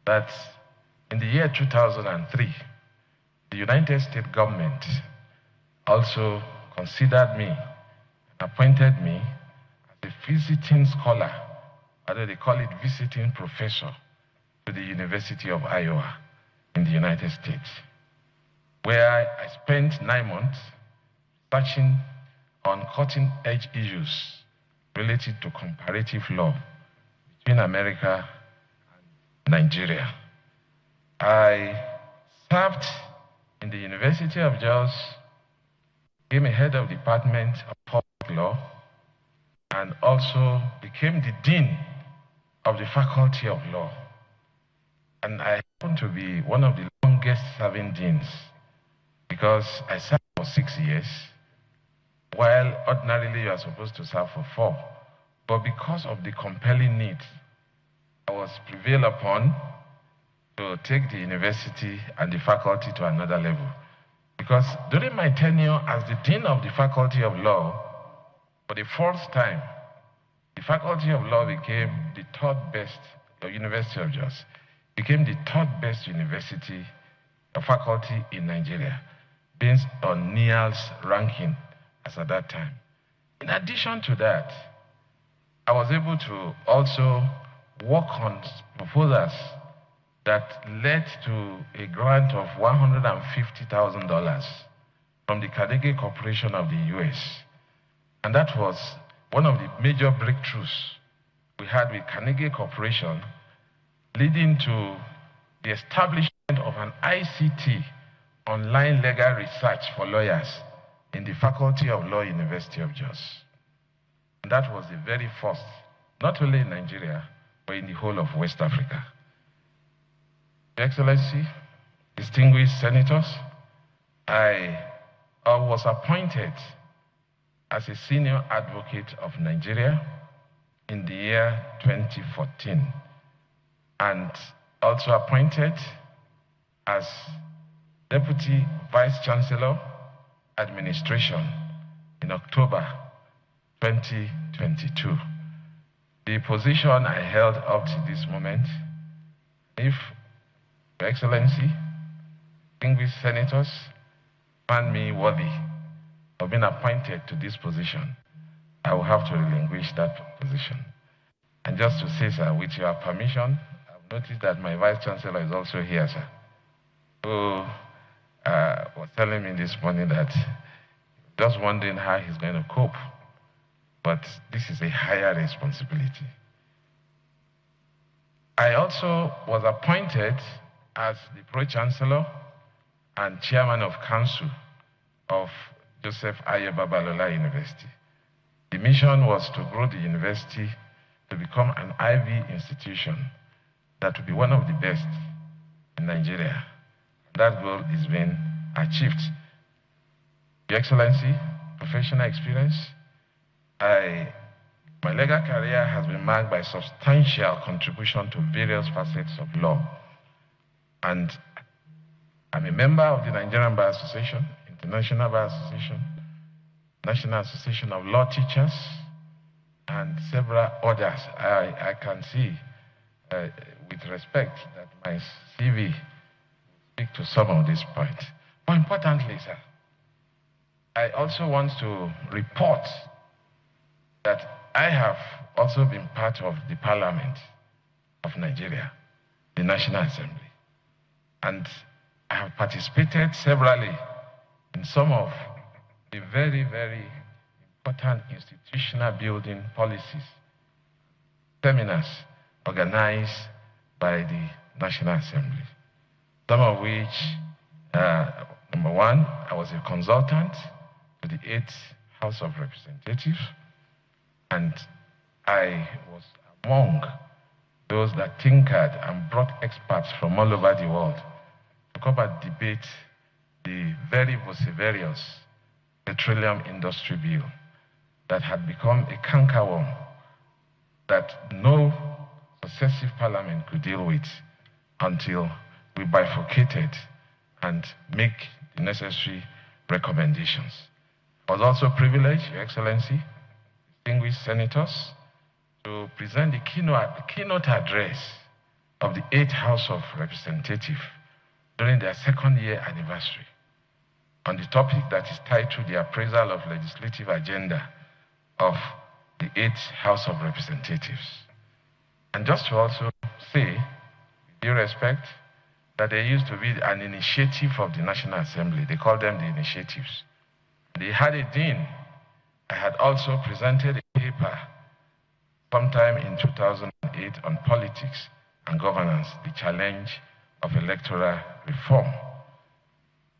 that in the year 2003, the United States government also considered me and appointed me as a visiting scholar, or they call it visiting professor, to the University of Iowa in the United States, where I spent 9 months researching on cutting-edge issues related to comparative law between America and Nigeria. I served in the University of Jos, became a head of Department of Public Law, and also became the Dean of the Faculty of Law. And I happen to be one of the longest serving deans because I served for 6 years, while ordinarily you are supposed to serve for 4. But because of the compelling need, I was prevailed upon to take the university and the faculty to another level. Because during my tenure as the Dean of the Faculty of Law, for the first time, the Faculty of Law became the third best, the University of Jos, became the third best university or faculty in Nigeria, based on NIAL's ranking as at that time. In addition to that, I was able to also work on proposals that led to a grant of $150,000 from the Carnegie Corporation of the US. And that was one of the major breakthroughs we had with Carnegie Corporation, leading to the establishment of an ICT, online legal research for lawyers, in the Faculty of Law, University of Jos. And that was the very first, not only in Nigeria, but in the whole of West Africa. Your Excellency, distinguished senators, I was appointed as a senior advocate of Nigeria in the year 2014, and also appointed as Deputy Vice Chancellor Administration in October 2022. The position I held up to this moment, if Your Excellency, distinguished senators, find me worthy of being appointed to this position, I will have to relinquish that position. And just to say, sir, with your permission, I've noticed that my Vice Chancellor is also here, sir, who was telling me this morning that just wondering how he's going to cope. But this is a higher responsibility. I also was appointed as the Pro-Chancellor and Chairman of Council of Joseph Aye Babalola University. The mission was to grow the university to become an Ivy institution that will be one of the best in Nigeria. That goal is being achieved. Your Excellency, professional experience, my legal career has been marked by substantial contribution to various facets of law. And I'm a member of the Nigerian Bar Association, International Bar Association, National Association of Law Teachers, and several others. I can see with respect that my CV speak to some of these points. More importantly, sir, I also want to report that I have also been part of the Parliament of Nigeria, the National Assembly. And I have participated severally in some of the very, very important institutional building policies, seminars organized by the National Assembly. Some of which, number one, I was a consultant to the 8th House of Representatives, and I was among those that tinkered and brought experts from all over the world to come and debate the very vociferous petroleum industry bill that had become a cankerworm that no successive parliament could deal with until we bifurcated and make the necessary recommendations. I was also privileged, Your Excellency, distinguished senators, to present the keynote address of the 8th House of Representatives during their second-year anniversary on the topic that is titled The Appraisal of Legislative Agenda of the 8th House of Representatives. And just to also say, with due respect, that there used to be an initiative of the National Assembly. They called them the initiatives. They had a dean. I had also presented a paper sometime in 2008 on politics and governance, the challenge of electoral reform.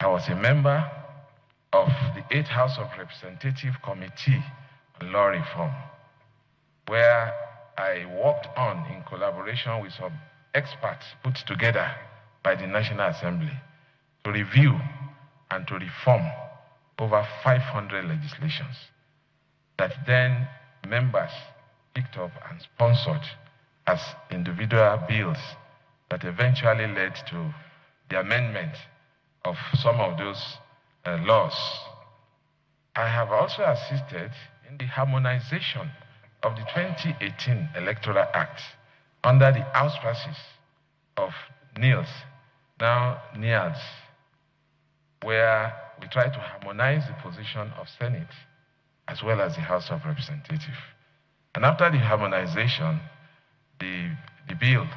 I was a member of the 8th House of Representative Committee on Law Reform, where I worked on, in collaboration with some experts put together by the National Assembly, to review and to reform over 500 legislations that then members picked up and sponsored as individual bills that eventually led to the amendment of some of those laws. I have also assisted in the harmonization of the 2018 Electoral Act under the auspices of NILS, now NIALS, where we try to harmonize the position of Senate as well as the House of Representatives. And after the harmonization, the bill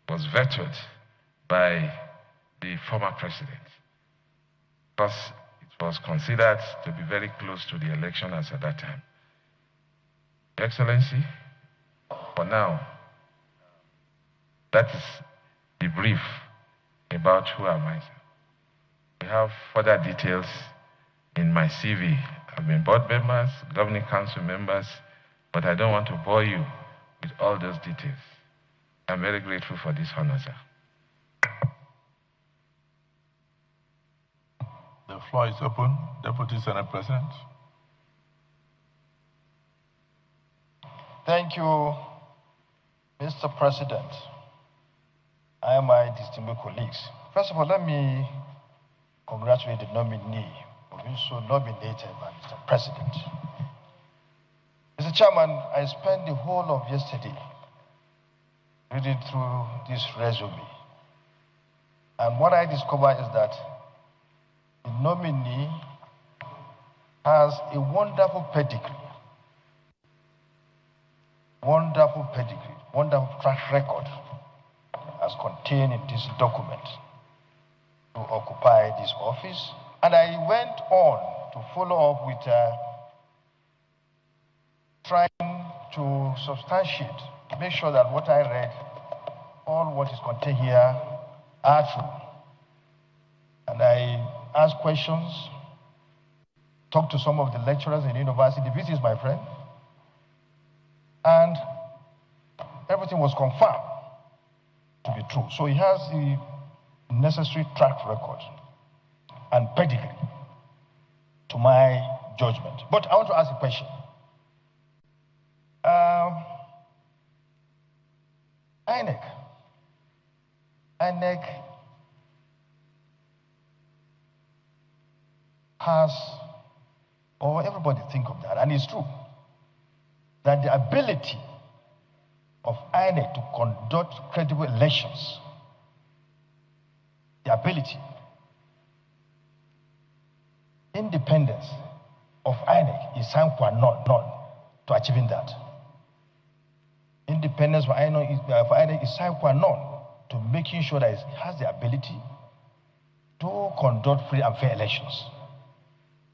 was vetoed by the former president because it was considered to be very close to the election as at that time. Your Excellency, for now, that is the brief about who am I. We have further details in my CV. I've been board members, governing council members, but I don't want to bore you with all those details. I'm very grateful for this honor, sir. The floor is open. Deputy Senate President. Thank you, Mr. President, and my distinguished colleagues. First of all, let me congratulate the nominee for being so nominated by Mr. President. Mr. Chairman, I spent the whole of yesterday reading through this resume. And what I discovered is that the nominee has a wonderful pedigree, wonderful track record as contained in this document to occupy this office. And I went on to follow up with trying to substantiate, make sure that what I read, all what is contained here are true. And I asked questions, talked to some of the lecturers in the university. This is my friend. And everything was confirmed to be true. So he has the necessary track record and pedigree to my judgment. But I want to ask a question. INEC has, or everybody think of that, and it's true, that the ability of INEC to conduct credible elections, the ability, independence of INEC is sine qua non to achieving that. Independence for INEC is sine qua non to making sure that it has the ability to conduct free and fair elections.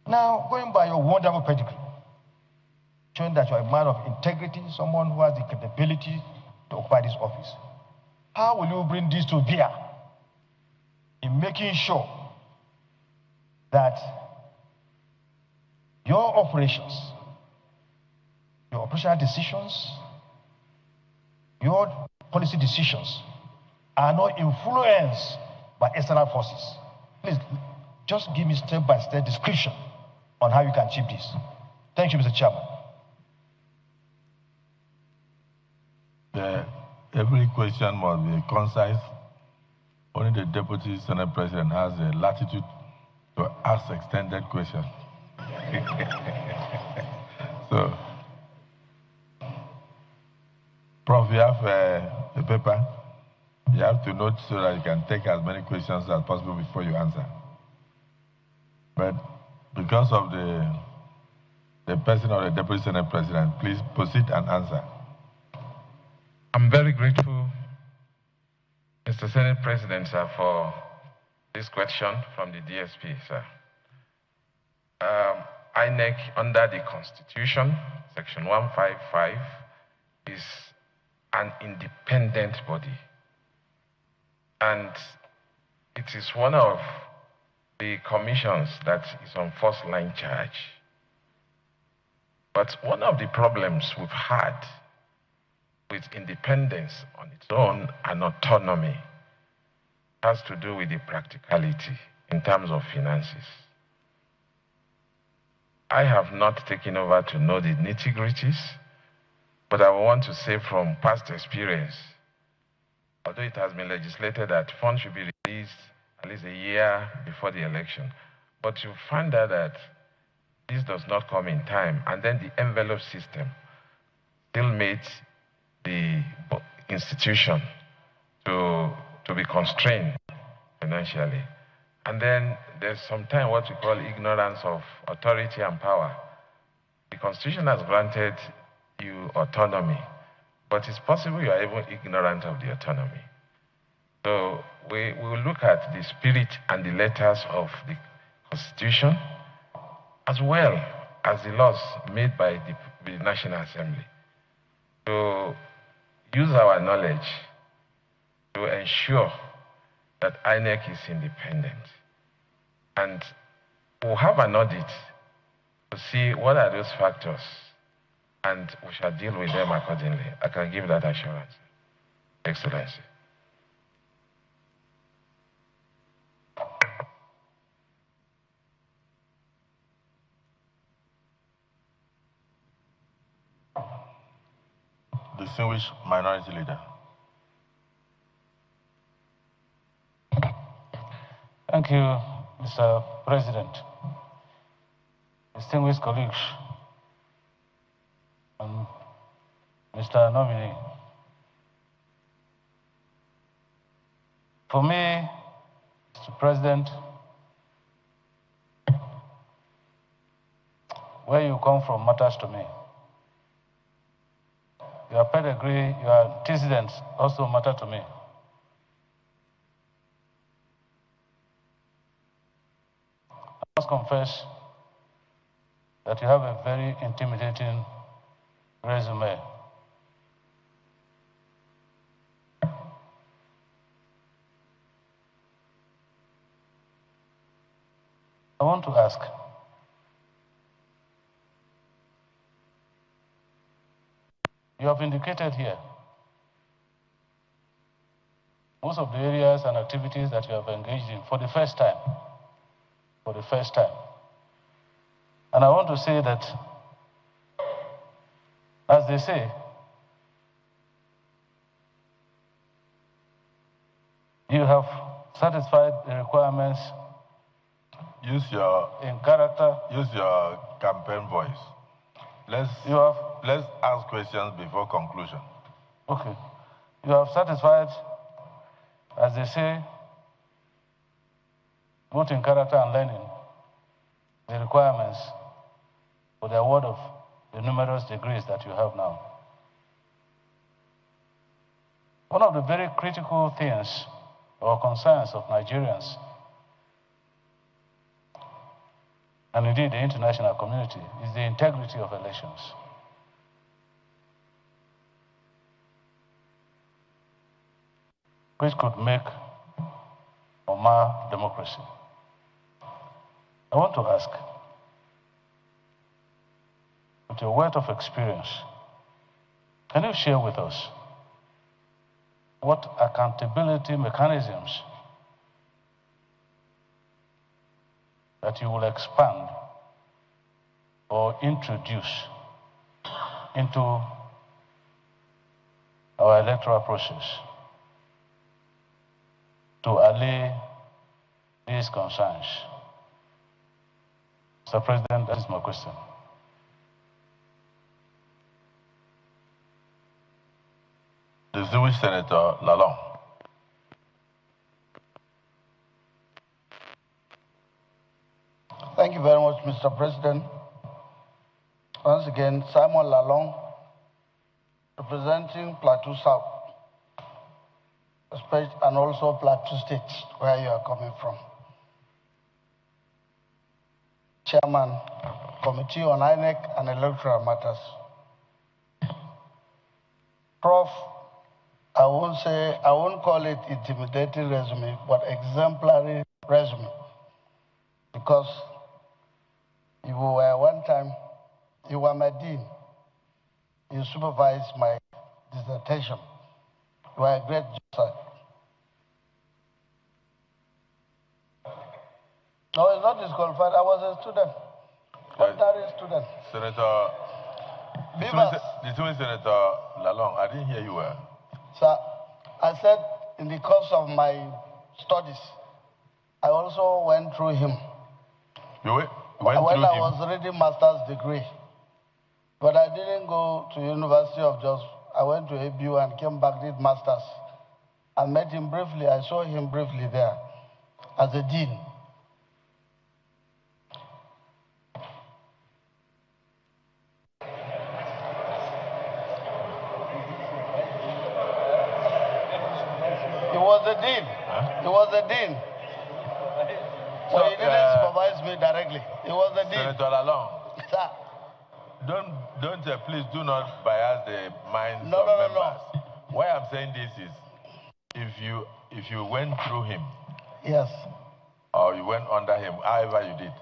Now, going by your wonderful pedigree, showing that you're a man of integrity, someone who has the capability to occupy this office, how will you bring this to bear in making sure that your operations, your operational decisions, your policy decisions are not influenced by external forces? Please, just give me step-by-step description on how you can achieve this. Thank you, Mr. Chairman. Every question must be concise. Only the Deputy Senate President has the latitude to ask extended questions. So, Prof, you have a paper? You have to note so that you can take as many questions as possible before you answer. But because of the person or the Deputy Senate President, please proceed and answer. I'm very grateful, Mr. Senate President, sir, for this question from the DSP, sir. INEC, under the Constitution, Section 155, is an independent body. And it is one of the commissions that is on first line charge. But one of the problems we've had with independence on its own and autonomy has to do with the practicality in terms of finances. I have not taken over to know the nitty-gritties, but I want to say from past experience, although it has been legislated that funds should be released at least a year before the election, but you find out that this does not come in time, and then the envelope system still makes the institution to be constrained financially. And then there's sometimes what we call ignorance of authority and power. The Constitution has granted you autonomy, but it's possible you are even ignorant of the autonomy. So we will look at the spirit and the letters of the Constitution, as well as the laws made by the National Assembly, to use our knowledge to ensure that INEC is independent. And we'll have an audit to see what are those factors, and we shall deal with them accordingly. I can give that assurance, Excellency. Distinguished Minority Leader. Thank you, Mr. President. Distinguished colleagues, and Mr. Nominee. For me, Mr. President, where you come from matters to me. Your pedigree, your antecedents also matter to me. I must confess that you have a very intimidating resume. I want to ask, you have indicated here most of the areas and activities that you have engaged in for the first time. For the first time. And I want to say that, as they say, you have satisfied the requirements Use your in character. Use your campaign voice. Let's ask questions before conclusion. Okay. You have satisfied, as they say, both in character and learning, the requirements for the award of the numerous degrees that you have now. One of the very critical things or concerns of Nigerians, and indeed the international community, is the integrity of elections. Which could make or mar democracy. I want to ask, with your wealth of experience, can you share with us what accountability mechanisms that you will expand or introduce into our electoral process to allay these concerns? Mr. President, that is my question. Distinguished Senator Lalong. Thank you very much, Mr. President. Once again, Simon Lalong, representing Plateau South, and also Plateau State, where you are coming from. Chairman, Committee on INEC and Electoral Matters. Prof, I won't call it intimidating resume, but exemplary resume. Because you were one time, you were my dean. You supervised my dissertation. You were a great judge. No, it's not disqualified. I was a student. Ordinary student. Senator, distinguished Senator Lalong, I didn't hear you well. Sir, I said in the course of my studies, I also went through him. You went when through I him? was reading master's degree. But I didn't go to University of Jos. I went to ABU and came back, did master's. I met him briefly. I saw him briefly there as a dean. He was the dean. Huh? He was the dean. So he didn't supervise me directly. He was the dean. Senator Lalong. Sir. Don't please do not bias the minds of members. No. Why I'm saying this is, if you went through him, yes, or you went under him, however you did,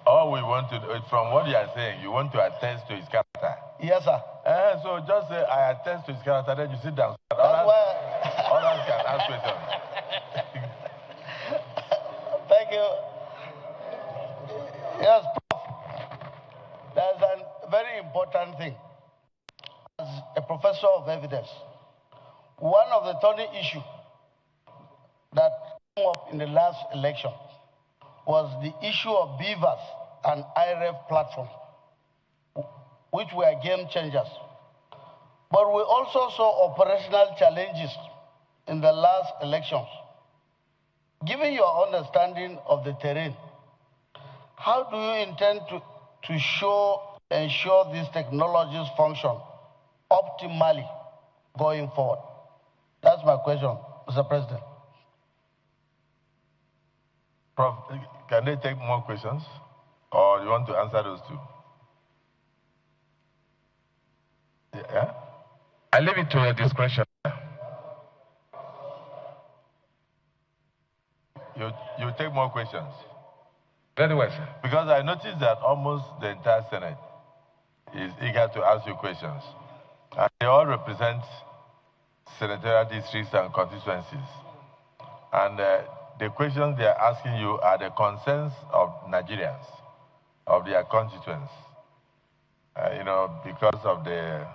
all we want to do, from what you are saying, you want to attest to his character. Yes, sir. So just say, I attest to his character, then you sit down. That's why others can ask questions. Thank you. Yes, Prof. There's a very important thing. As a professor of evidence, one of the thorny issues that came up in the last election was the issue of beavers and IREF platform, which were game changers. But we also saw operational challenges in the last elections. Given your understanding of the terrain, how do you intend to ensure these technologies function optimally going forward? That's my question, Mr. President. Prof, can they take more questions? Or you want to answer those two? Yeah? I leave it to your discretion. You take more questions? Very well, sir. Because I noticed that almost the entire Senate is eager to ask you questions. And they all represent senatorial districts and constituencies. And the questions they are asking you are the concerns of Nigerians, of their constituents. Because of the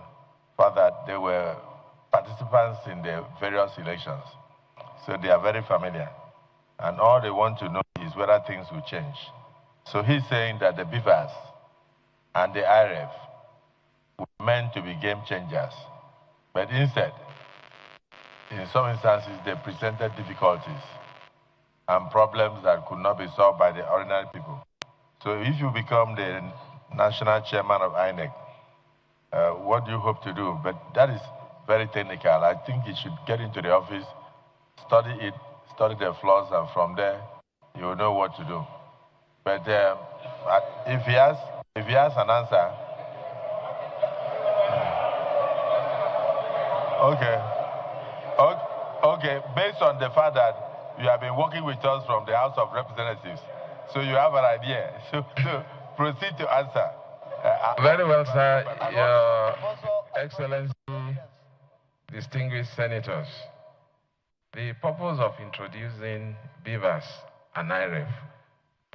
fact that they were participants in the various elections. So they are very familiar. And all they want to know is whether things will change. So he's saying that the beavers and the IRF were meant to be game changers. But instead, in some instances, they presented difficulties and problems that could not be solved by the ordinary people. So if you become the national chairman of INEC, what do you hope to do? But that is very technical. I think you should get into the office, study it, study the flaws, and from there, you will know what to do. But if he has an answer, okay. Based on the fact that you have been working with us from the House of Representatives, so you have an idea. So proceed to answer. Very well, sir. Your Excellency, distinguished senators, the purpose of introducing beavers and IREF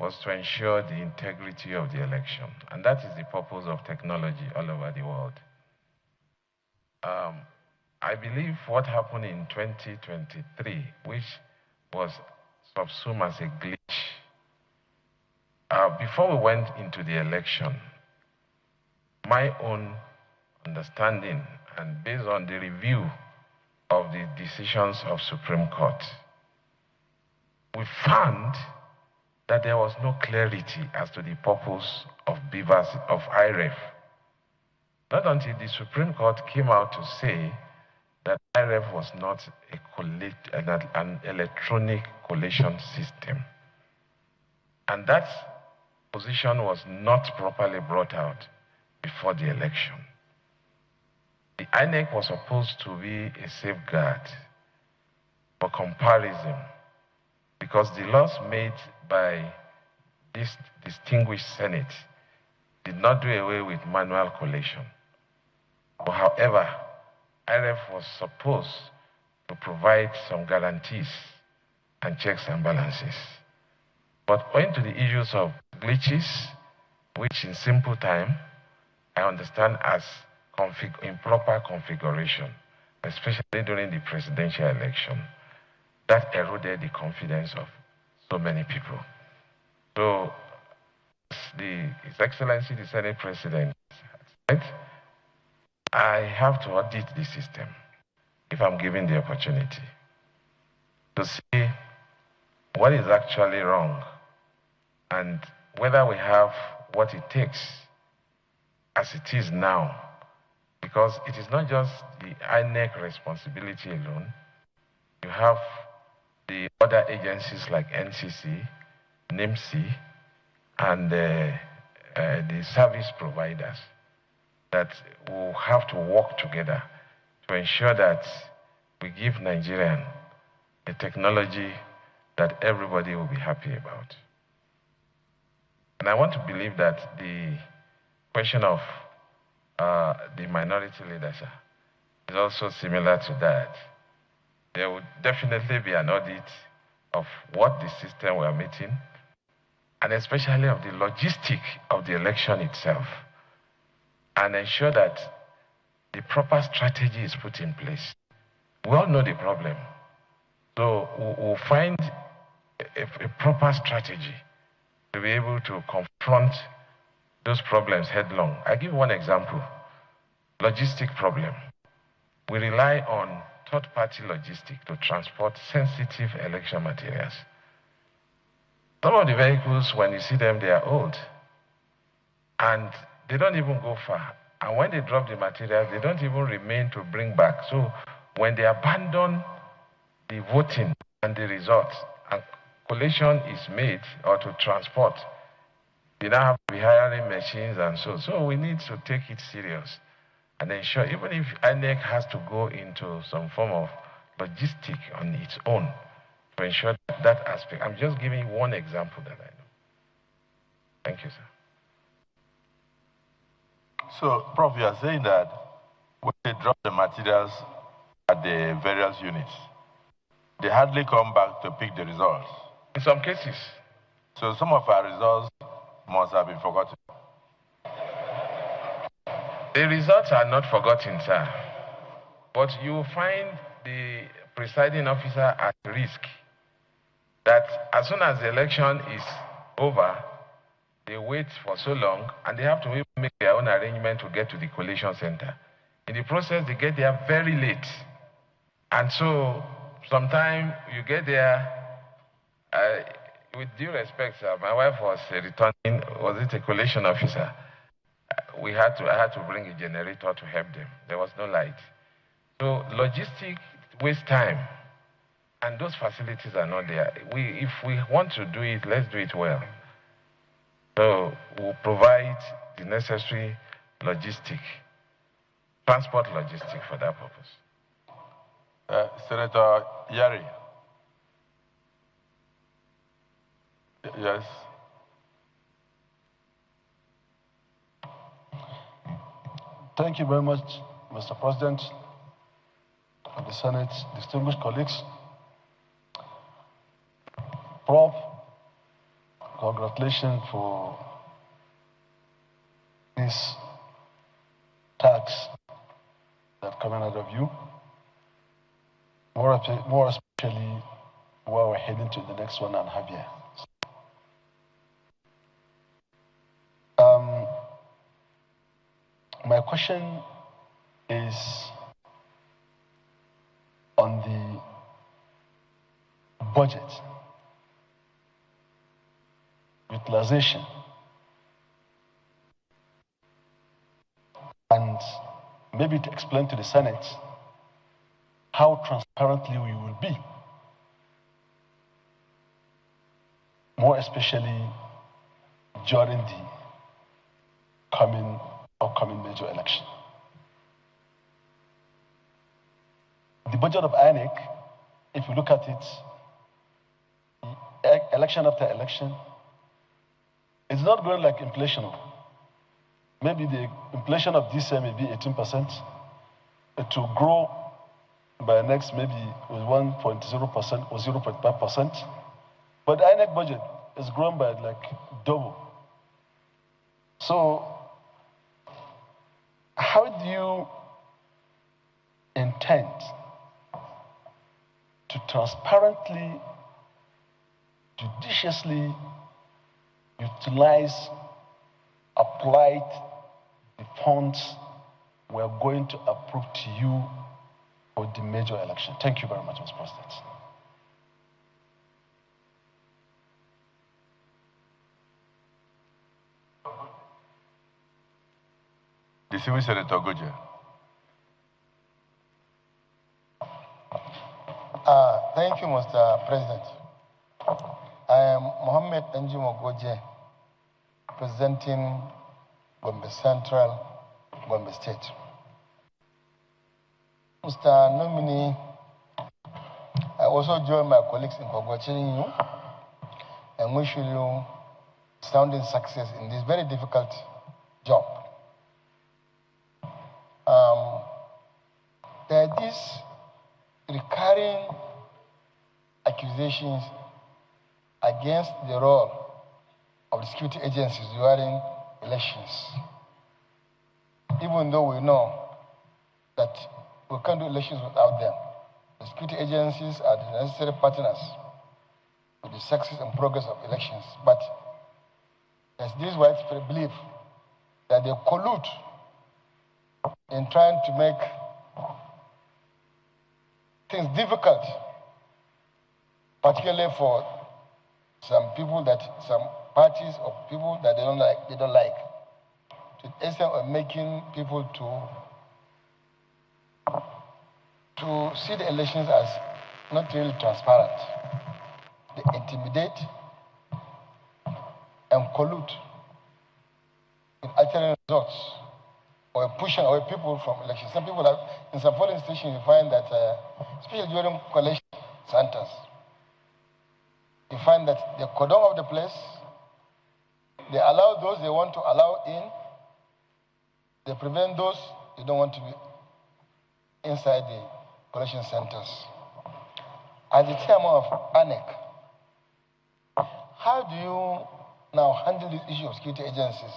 was to ensure the integrity of the election. And that is the purpose of technology all over the world. I believe what happened in 2023, which was subsumed as a glitch, before we went into the election, my own understanding and based on the review of the decisions of Supreme Court, we found that there was no clarity as to the purpose of IREF. Not until the Supreme Court came out to say that IREF was not an electronic collation system. And that position was not properly brought out before the election. The INEC was supposed to be a safeguard for comparison, because the laws made by this distinguished Senate did not do away with manual collation. But however, IREF was supposed to provide some guarantees and checks and balances. But owing to the issues of glitches, which in simple time, I understand as improper configuration, especially during the presidential election, that eroded the confidence of so many people. So, His Excellency, the Senate President, said, I have to audit the system if I'm given the opportunity to see what is actually wrong and whether we have what it takes as it is now. Because it is not just the INEC responsibility alone. You have the other agencies like NCC, NIMC, and the service providers that will have to work together to ensure that we give Nigerians a technology that everybody will be happy about. And I want to believe that the question of the minority leaders is also similar to that. There would definitely be an audit of what the system we are meeting, and especially of the logistic of the election itself, and ensure that the proper strategy is put in place. We all know the problem. So we'll find a proper strategy to be able to confront those problems headlong. I give one example. Logistic problem. We rely on third-party logistics to transport sensitive election materials. Some of the vehicles, when you see them, they are old. And they don't even go far. And when they drop the materials, they don't even remain to bring back. So when they abandon the voting and the results, and collation is made or to transport, they now have to be hiring machines and so. So we need to take it serious and ensure, even if INEC has to go into some form of logistic on its own to ensure that aspect. I'm just giving one example that I know. Thank you, sir. So, Prof, you are saying that when they drop the materials at the various units, they hardly come back to pick the results. In some cases. So some of our results must have been forgotten. The results are not forgotten, sir. But you find the presiding officer at risk that as soon as the election is over, they wait for so long and they have to even make their own arrangement to get to the collation center. In the process, they get there very late. And so sometimes you get there, with due respect, sir, my wife was a collation officer. I had to bring a generator to help them. There was no light. So logistics waste time, and those facilities are not there. If we want to do it, let's do it well. So we'll provide the necessary transport logistic for that purpose. Senator Yari. Yes. Thank you very much, Mr. President of the Senate, distinguished colleagues. Prof, congratulations for this tax that's coming out of you. More especially while we're heading to the next 1.5 years. My question is on the budget. utilization, and maybe to explain to the Senate how transparently we will be, more especially during the upcoming major election. The budget of INEC, if you look at it, election after election, it's not going like inflation. Maybe the inflation of this year may be 18%. It will grow by next maybe with 1.0% or 0.5%. But the INEC budget is grown by like double. So how do you intend to transparently, judiciously utilize, apply the funds we're going to approve to you for the major election? Thank you very much, Mr. President. Distinguished Senator Goje. Thank you, Mr. President. I am Mohammed Njimo Goje, presenting Gombe Central, Gombe State. Mr. Nominee, I also join my colleagues in congratulating you and wish you sounding success in this very difficult job. There are these recurring accusations against the role of the security agencies during elections. Even though we know that we can't do elections without them. The security agencies are the necessary partners with the success and progress of elections. But there's this widespread belief that they collude in trying to make things difficult, particularly for some parties or people that they don't like, to the extent of making people to see the elections as not really transparent. They intimidate and collude in altering results or pushing away people from elections. Some people have, in some polling stations, you find that, especially during collation centers, you find that they cordon off the place, they allow those they want to allow in, they prevent those they don't want to be inside the collation centers. As the chairman of INEC, how do you now handle this issue of security agencies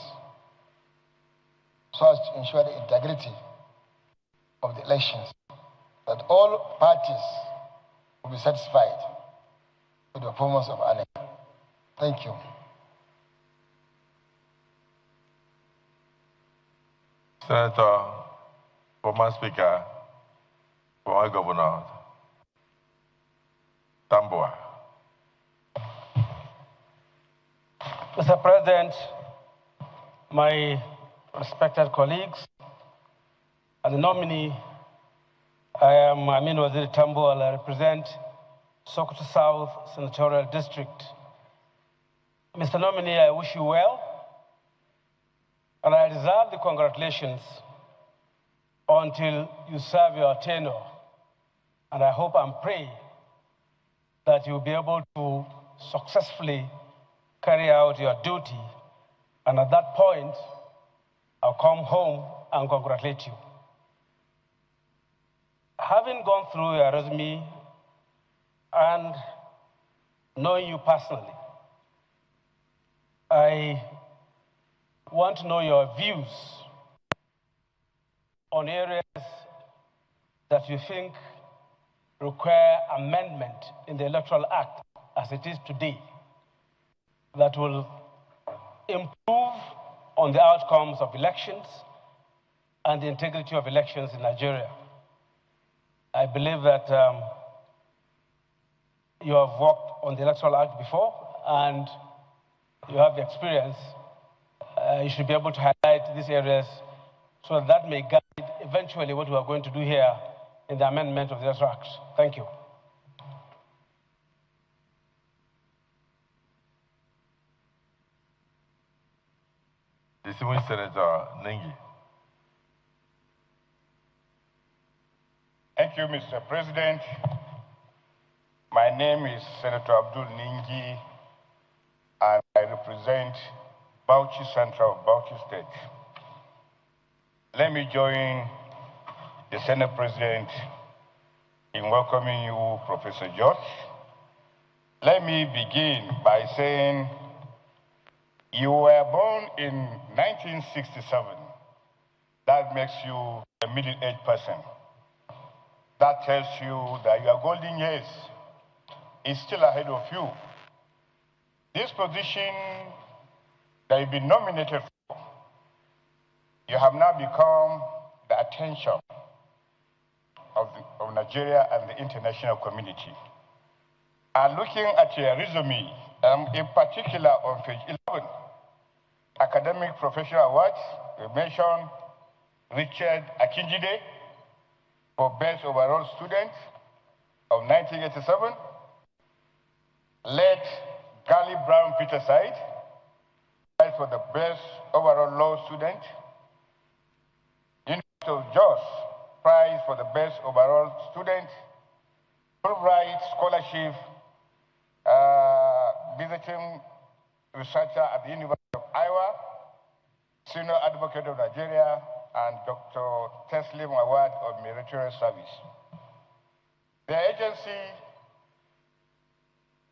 so as to ensure the integrity of the elections, that all parties will be satisfied with the performance of INEC? Thank you. Senator, former Speaker, former Governor, Tamboa. Mr. President, my respected colleagues, as a nominee, I am Amin Waziri Tamboa. I represent Sokoto South Senatorial District. Mr. Nominee, I wish you well, and I reserve the congratulations until you serve your tenure. And I hope and pray that you'll be able to successfully carry out your duty. And at that point, I'll come home and congratulate you. Having gone through your resume and knowing you personally, I want to know your views on areas that you think require amendment in the Electoral Act as it is today that will improve on the outcomes of elections and the integrity of elections in Nigeria. I believe that you have worked on the Electoral Act before, and you have the experience, you should be able to highlight these areas so that may guide eventually what we are going to do here in the amendment of the Electoral Act. Thank you. Distinguished Senator Nengi. Thank you, Mr. President. My name is Senator Abdul Ningi, and I represent Bauchi Central, Bauchi State. Let me join the Senate President in welcoming you, Professor Joash. Let me begin by saying you were born in 1967. That makes you a middle-aged person. That tells you that your golden years is still ahead of you. This position that you've been nominated for, you have now become the attention of Nigeria and the international community. And looking at your resume, in particular on page 11, Academic Professional Awards, you mentioned Richard Akinjide for Best Overall Student of 1987, late Gally Brown Peterside for the Best Overall Law Student, University of Jos Prize for the Best Overall Student, Fulbright Scholarship, visiting researcher at the University of Iowa, Senior Advocate of Nigeria, and Dr. Teslim Award of Meritorious Service. The agency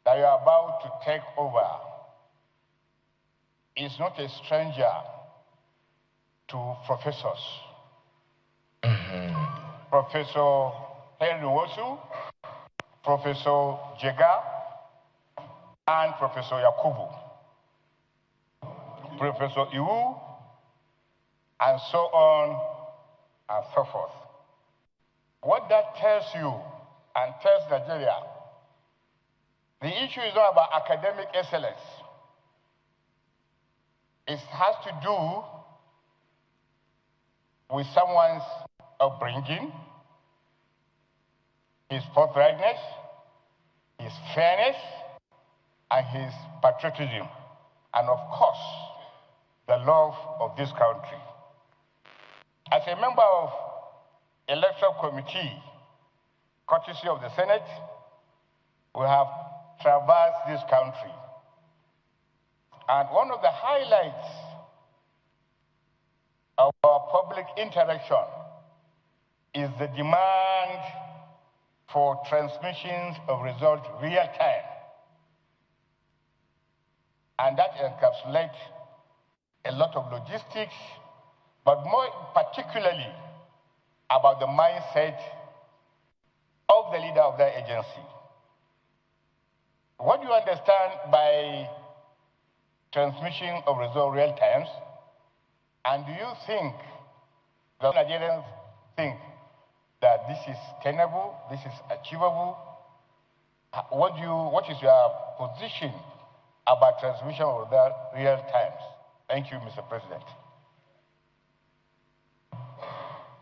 that you are about to take over is not a stranger to professors. Professor Henry Wosu, Professor Jega, and Professor Yakubu, Professor Iwu, and so on and so forth. What that tells you and tells Nigeria, the issue is not about academic excellence. It has to do with someone's upbringing, his forthrightness, his fairness, and his patriotism, and of course, the love of this country. As a member of Electoral Committee, courtesy of the Senate, we have traversed this country. And one of the highlights of our public interaction is the demand for transmissions of results real time. And that encapsulates a lot of logistics, but more particularly about the mindset of the leader of that agency. What do you understand by transmission of results real times? And do you think the Nigerians think that this is tenable, this is achievable? What is your position about transmission of that real times? Thank you, Mr. President.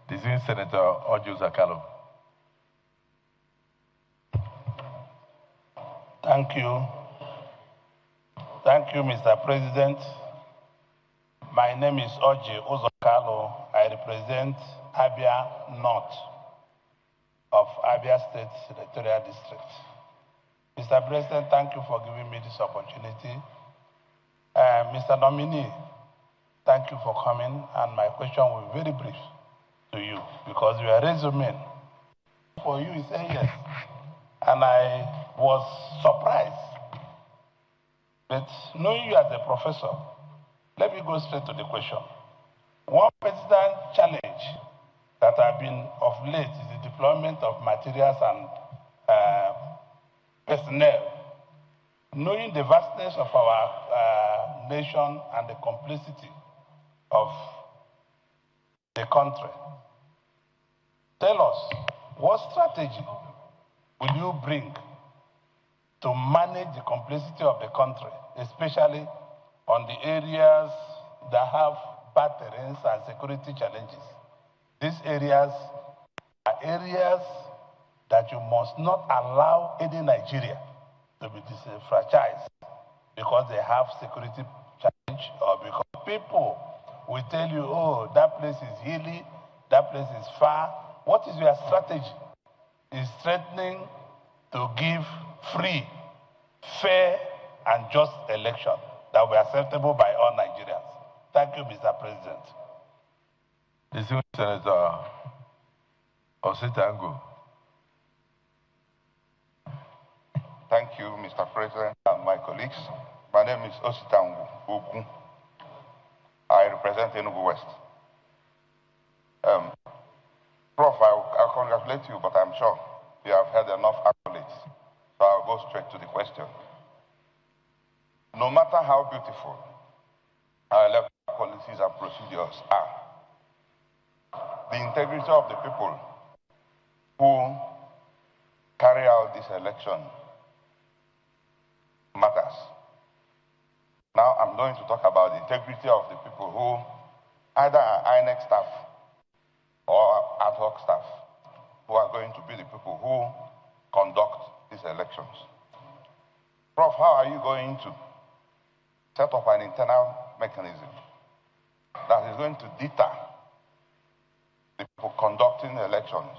Distinguished Senator Ojo Zakalo. Thank you. Thank you, Mr. President. My name is Oji Uzokalo. I represent Abia North of Abia State Senatorial District. Mr. President, thank you for giving me this opportunity. Mr. Nominee, thank you for coming, and my question will be very brief to you because you are resuming. For you, you say yes, and I was surprised. But knowing you as a professor, let me go straight to the question. One president challenge that have been of late is the deployment of materials and personnel. Knowing the vastness of our nation and the complexity of the country, tell us what strategy will you bring to manage the complexity of the country, especially on the areas that have bad terrains and security challenges. These areas are areas that you must not allow any Nigeria to be disenfranchised because they have security challenge or because people will tell you, oh, that place is hilly, that place is far. What is your strategy? Is threatening to give free, fair, and just election that will be acceptable by all Nigerians. Thank you, Mr. President. Distinguished Senator Ositangu. Thank you, Mr. President and my colleagues. My name is Ositangu Ogun. I represent Inaugural West. Prof, I'll congratulate you, but I'm sure you have had enough accolades. So I'll go straight to the question. No matter how beautiful our electoral policies and procedures are, the integrity of the people who carry out this election matters. Now I'm going to talk about the integrity of the people who either are INEC staff or ad hoc staff, who are going to be the people who conduct these elections. Prof, how are you going to set up an internal mechanism that is going to deter the people conducting elections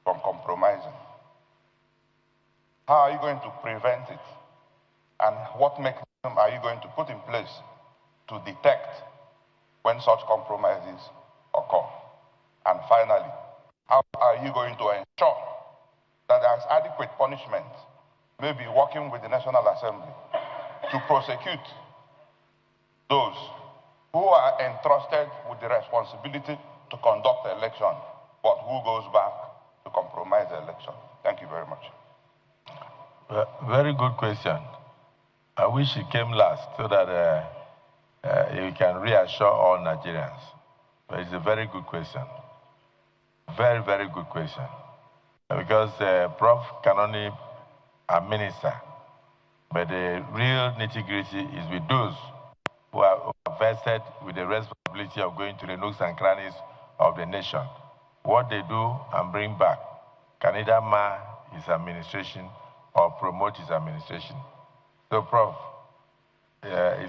from compromising? How are you going to prevent it? And what mechanism are you going to put in place to detect when such compromises occur? And finally, how are you going to ensure that there is adequate punishment, maybe working with the National Assembly, to prosecute those who are entrusted with the responsibility to conduct the election, but who goes back to compromise the election? Thank you very much. Very good question. I wish it came last so that you can reassure all Nigerians. But it's a very good question. Very, very good question. Because Prof can only administer, but the real nitty-gritty is with those who are vested with the responsibility of going to the nooks and crannies of the nation. What they do and bring back can either mar his administration or promote his administration. So, Prof, at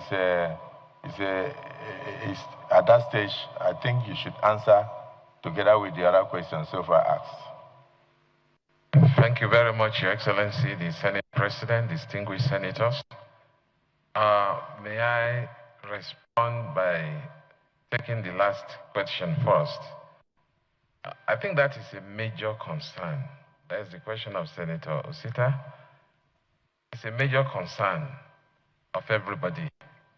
that stage, I think you should answer together with the other questions so far asked. Thank you very much, Your Excellency, the Senate President, distinguished senators. May I respond by taking the last question first? I think that is a major concern. That is the question of Senator Osita. It's a major concern of everybody,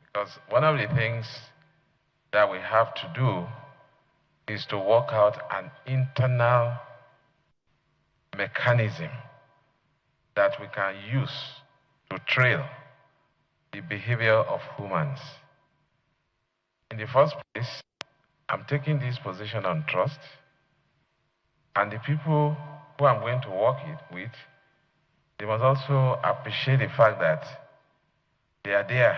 because one of the things that we have to do is to work out an internal mechanism that we can use to trail the behavior of humans. In the first place, I'm taking this position on trust, and the people who I'm going to work with, they must also appreciate the fact that they are there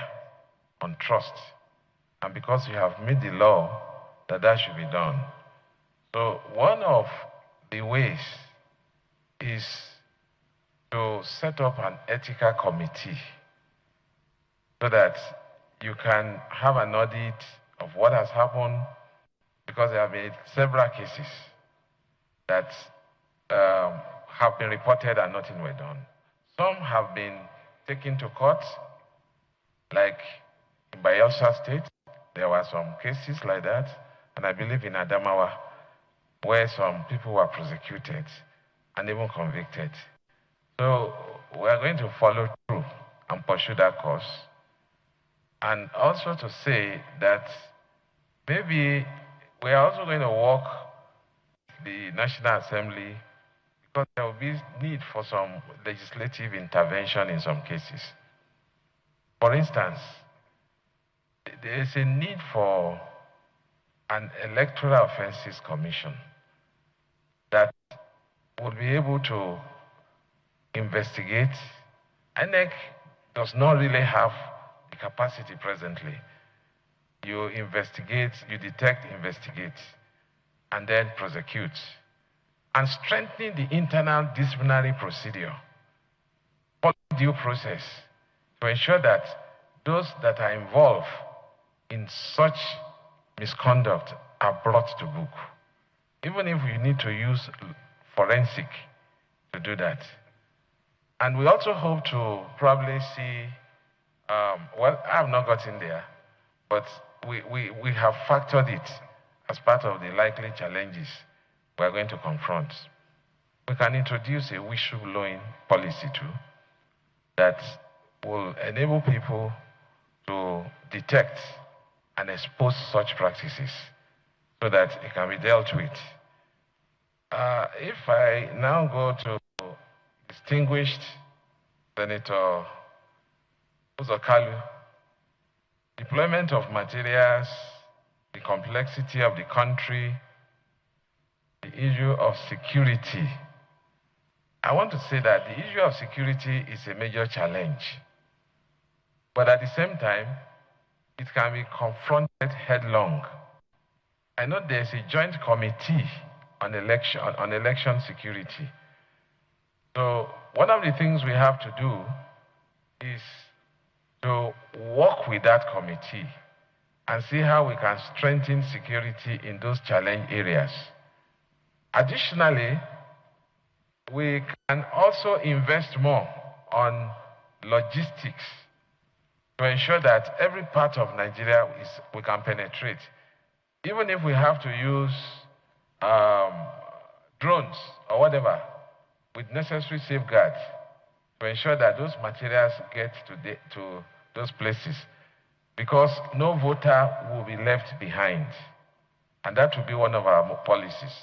on trust, and because you have made the law that should be done. So one of the ways is to set up an ethical committee so that you can have an audit of what has happened, because there have been several cases that have been reported and nothing were done. Some have been taken to court, like in Bayelsa State, there were some cases like that, and I believe in Adamawa, where some people were prosecuted and even convicted. So we are going to follow through and pursue that course. And also to say that maybe we are also going to work the National Assembly, because there will be need for some legislative intervention in some cases. For instance, there is a need for an electoral offenses commission that will be able to investigate. INEC does not really have capacity presently. You investigate, you detect, investigate, and then prosecute. And strengthening the internal disciplinary procedure, due process, to ensure that those that are involved in such misconduct are brought to book. Even if we need to use forensic to do that. And we also hope to probably see, well, I have not gotten there, but we have factored it as part of the likely challenges we are going to confront. We can introduce a whistleblowing policy too that will enable people to detect and expose such practices so that it can be dealt with. If I now go to distinguished Senator Uzokalu, deployment of materials, the complexity of the country, the issue of security. I want to say that the issue of security is a major challenge. But at the same time, it can be confronted headlong. I know there's a joint committee on election security. So one of the things we have to do is to work with that committee and see how we can strengthen security in those challenge areas. Additionally, we can also invest more on logistics to ensure that every part of Nigeria we can penetrate. Even if we have to use drones or whatever, with necessary safeguards to ensure that those materials get to those places, because no voter will be left behind. And that will be one of our policies.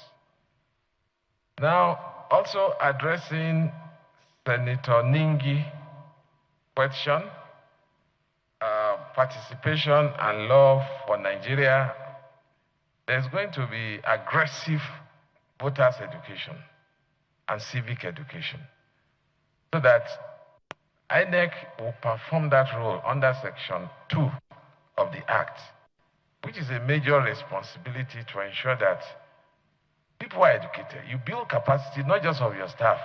Now, also addressing Senator Ningi's question, participation and love for Nigeria, there's going to be aggressive voters education and civic education so that INEC will perform that role under Section 2 of the Act, which is a major responsibility to ensure that people are educated. You build capacity not just of your staff,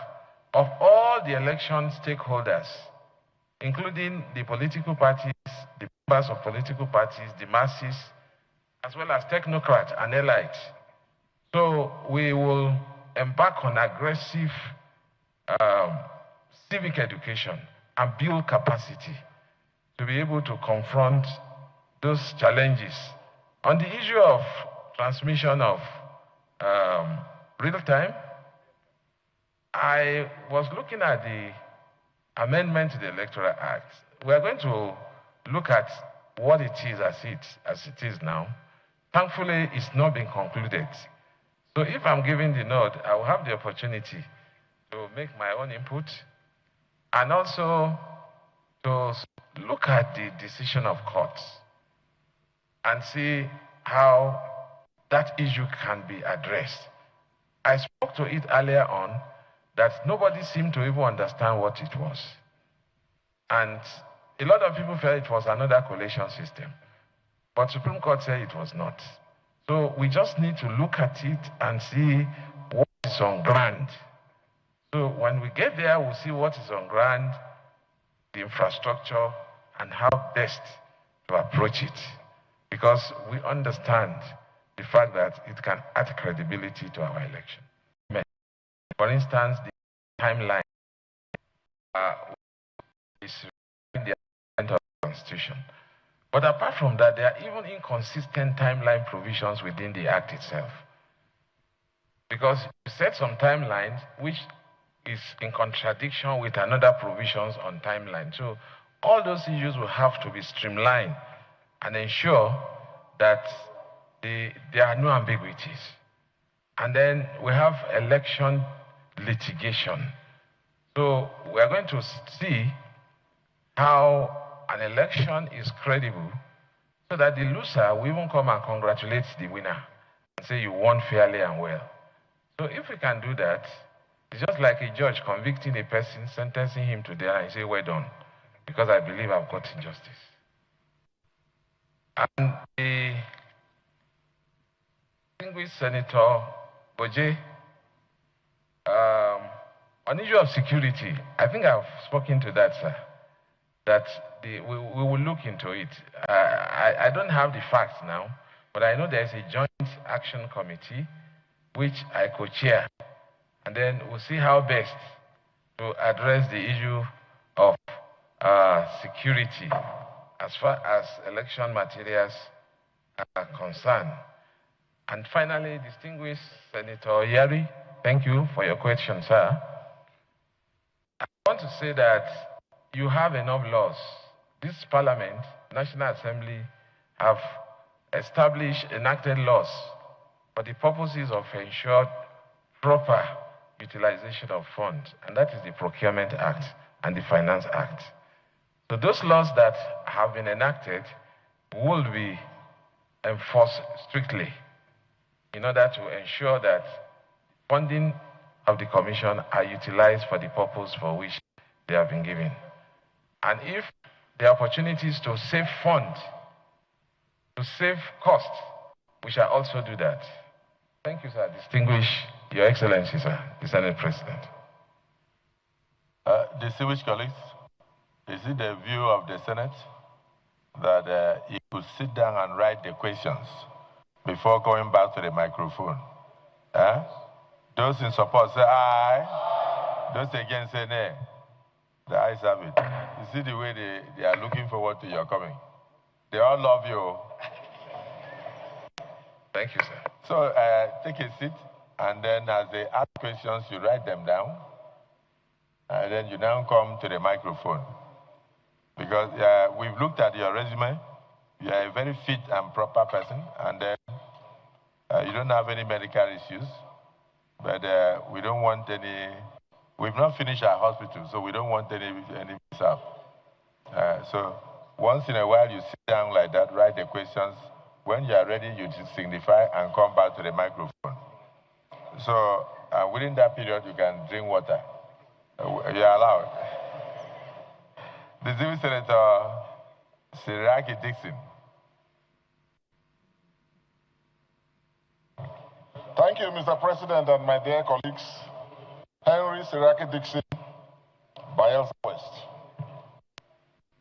of all the election stakeholders, including the political parties, the members of political parties, the masses, as well as technocrats and elites. So we will embark on aggressive civic education and build capacity to be able to confront those challenges. On the issue of transmission of real time, I was looking at the amendment to the Electoral Act. We are going to look at what it is as it is now. Thankfully, it's not been concluded. So if I'm giving the nod, I will have the opportunity to make my own input and also to look at the decision of courts and see how that issue can be addressed. I spoke to it earlier on that nobody seemed to even understand what it was. And a lot of people felt it was another collation system. But Supreme Court said it was not. So we just need to look at it and see what is on ground. So when we get there, we'll see what is on ground, the infrastructure, and how best to approach it. Because we understand the fact that it can add credibility to our election. For instance, the timeline is in the Constitution. But apart from that, there are even inconsistent timeline provisions within the Act itself. Because you set some timelines which is in contradiction with another provisions on timeline. So all those issues will have to be streamlined and ensure that there are no ambiguities. And then we have election litigation. So we are going to see how an election is credible so that the loser will even come and congratulate the winner and say you won fairly and well. So if we can do that, it's just like a judge convicting a person, sentencing him to death, and say, well done, because I believe I've got injustice. And the distinguished Senator Boje, on issue of security, I think I've spoken to that, sir, that we will look into it. I don't have the facts now, but I know there's a joint action committee which I co-chair, and then we'll see how best to address the issue of security as far as election materials are concerned. And finally, distinguished Senator Yari, thank you for your question, sir. I want to say that you have enough laws. This Parliament, National Assembly, have enacted laws for the purposes of ensured proper utilization of funds, and that is the Procurement Act and the Finance Act. So those laws that have been enacted will be enforced strictly in order to ensure that funding of the Commission are utilized for the purpose for which they have been given. And if there are opportunities to save funds, to save costs, we shall also do that. Thank you, sir. Distinguished Your Excellency, sir, the Senate President. Distinguished colleagues, is it the view of the Senate that you could sit down and write the questions before going back to the microphone? Those in support say aye. Those against say nay. The ayes have it. You see the way they are looking forward to your coming. They all love you. Thank you, sir. So take a seat, and then as they ask questions, you write them down, and then you now come to the microphone. Because we've looked at your resume. You are a very fit and proper person, and then you don't have any medical issues, but we don't want any. We've not finished our hospital, so we don't want any mishap. So once in a while, you sit down like that, write the questions. When you are ready, you signify and come back to the microphone. So within that period, you can drink water. You are allowed. The Distinguished Senator Siraki Dixon. Thank you, Mr. President, and my dear colleagues. Henry Siraki Dixon, Bayelsa West.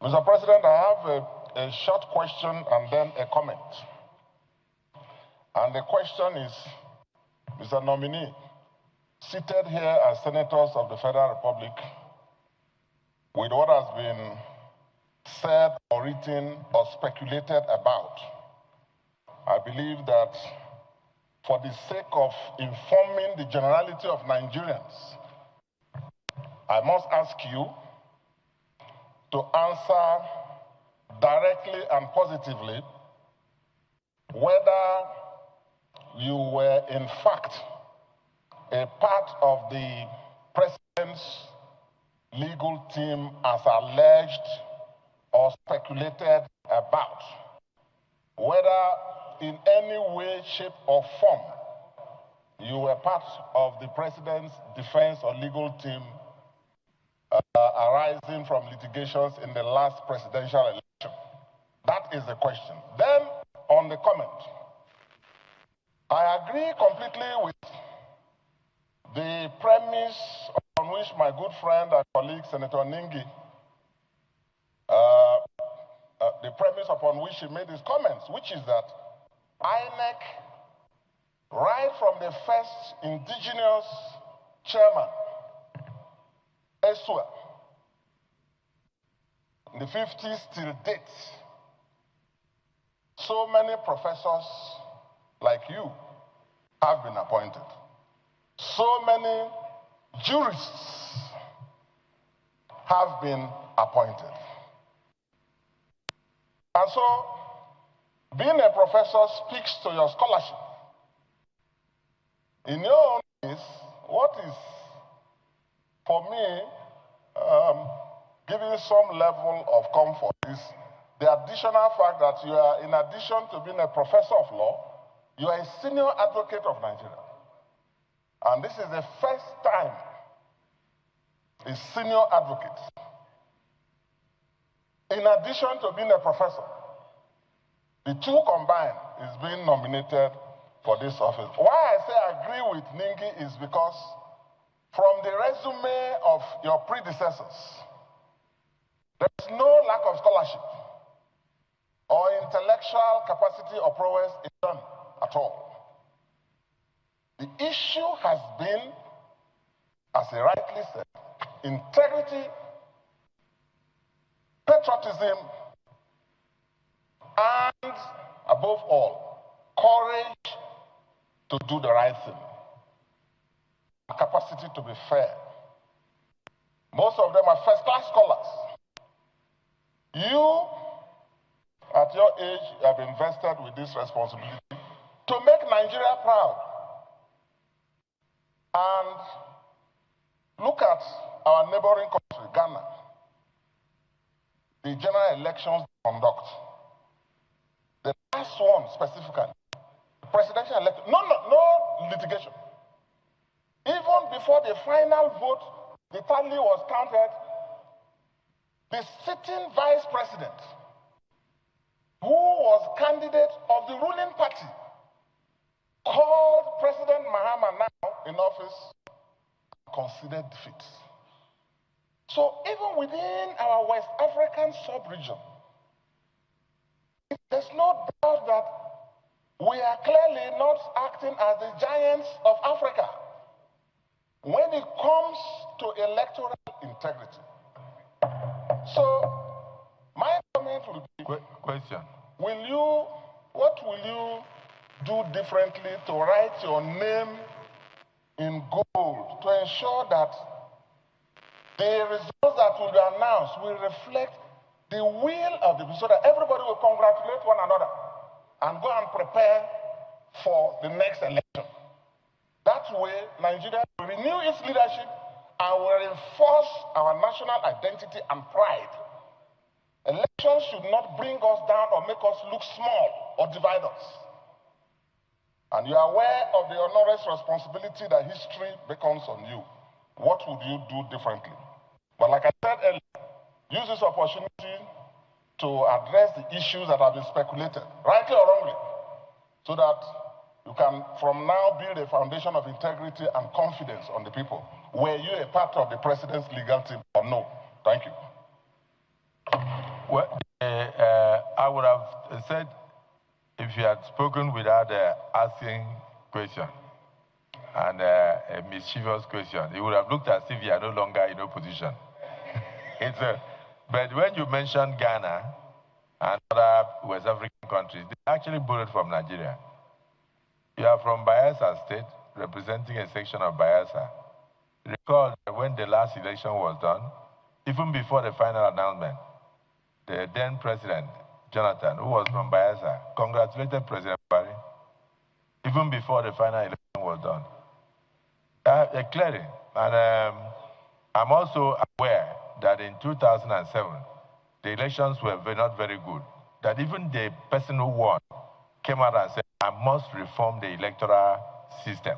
Mr. President, I have a short question and then a comment. And the question is, Mr. Nominee, seated here as senators of the Federal Republic, with what has been said or written or speculated about, I believe that for the sake of informing the generality of Nigerians, I must ask you to answer directly and positively whether you were in fact a part of the president's legal team as alleged or speculated about, whether in any way, shape, or form you were part of the president's defense or legal team arising from litigations in the last presidential election. That is the question. Then, on the comment, I agree completely with the premise on which my good friend and colleague, Senator Ningi, the premise upon which he made his comments, which is that INEC, right from the first indigenous chairman, Esua, in the 50s till date, so many professors like you have been appointed. So many jurists have been appointed. And so, being a professor speaks to your scholarship. In your own case, what is, for me, giving some level of comfort is the additional fact that you are, in addition to being a professor of law, you are a senior advocate of Nigeria. And this is the first time a senior advocate, in addition to being a professor, The two combined is being nominated for this office. Why I say I agree with Ningi is because from the resume of your predecessors, there's no lack of scholarship or intellectual capacity or prowess in them at all. The issue has been, as he rightly said, integrity, patriotism, and above all, courage to do the right thing, capacity to be fair. Most of them are first-class scholars. You, at your age, have invested with this responsibility to make Nigeria proud. And look at our neighboring country, Ghana. The general elections they conduct. The last one specifically, the presidential election, no litigation. Even before the final vote, the tally was counted, the sitting vice president, who was candidate of the ruling party, called President Mahama now in office, considered defeat. So even within our West African sub-region, there's no doubt that we are clearly not acting as the giants of Africa when it comes to electoral integrity. So my comment will be, question. What will you do differently to write your name in gold to ensure that the results that will be announced will reflect the will of the people, so that everybody will congratulate one another and go and prepare for the next election. That way, Nigeria will renew its leadership and will reinforce our national identity and pride. Elections should not bring us down or make us look small or divide us. And you are aware of the onerous responsibility that history beckons on you. What would you do differently? But like I said earlier, use this opportunity to address the issues that have been speculated, rightly or wrongly, so that you can from now build a foundation of integrity and confidence on the people. Were you a part of the president's legal team or no? Thank you. Well, I would have said, if you had spoken without asking question and a mischievous question, it would have looked as if you are no longer in opposition. But when you mentioned Ghana and other West African countries, they actually borrowed from Nigeria. You are from Bayelsa State, representing a section of Bayelsa. Recall that when the last election was done, even before the final announcement, the then president, Jonathan, who was from Bayelsa, congratulated President Buhari, even before the final election was done. Clearly, and I'm also aware that in 2007, the elections were not very good. That even the person who won came out and said, I must reform the electoral system.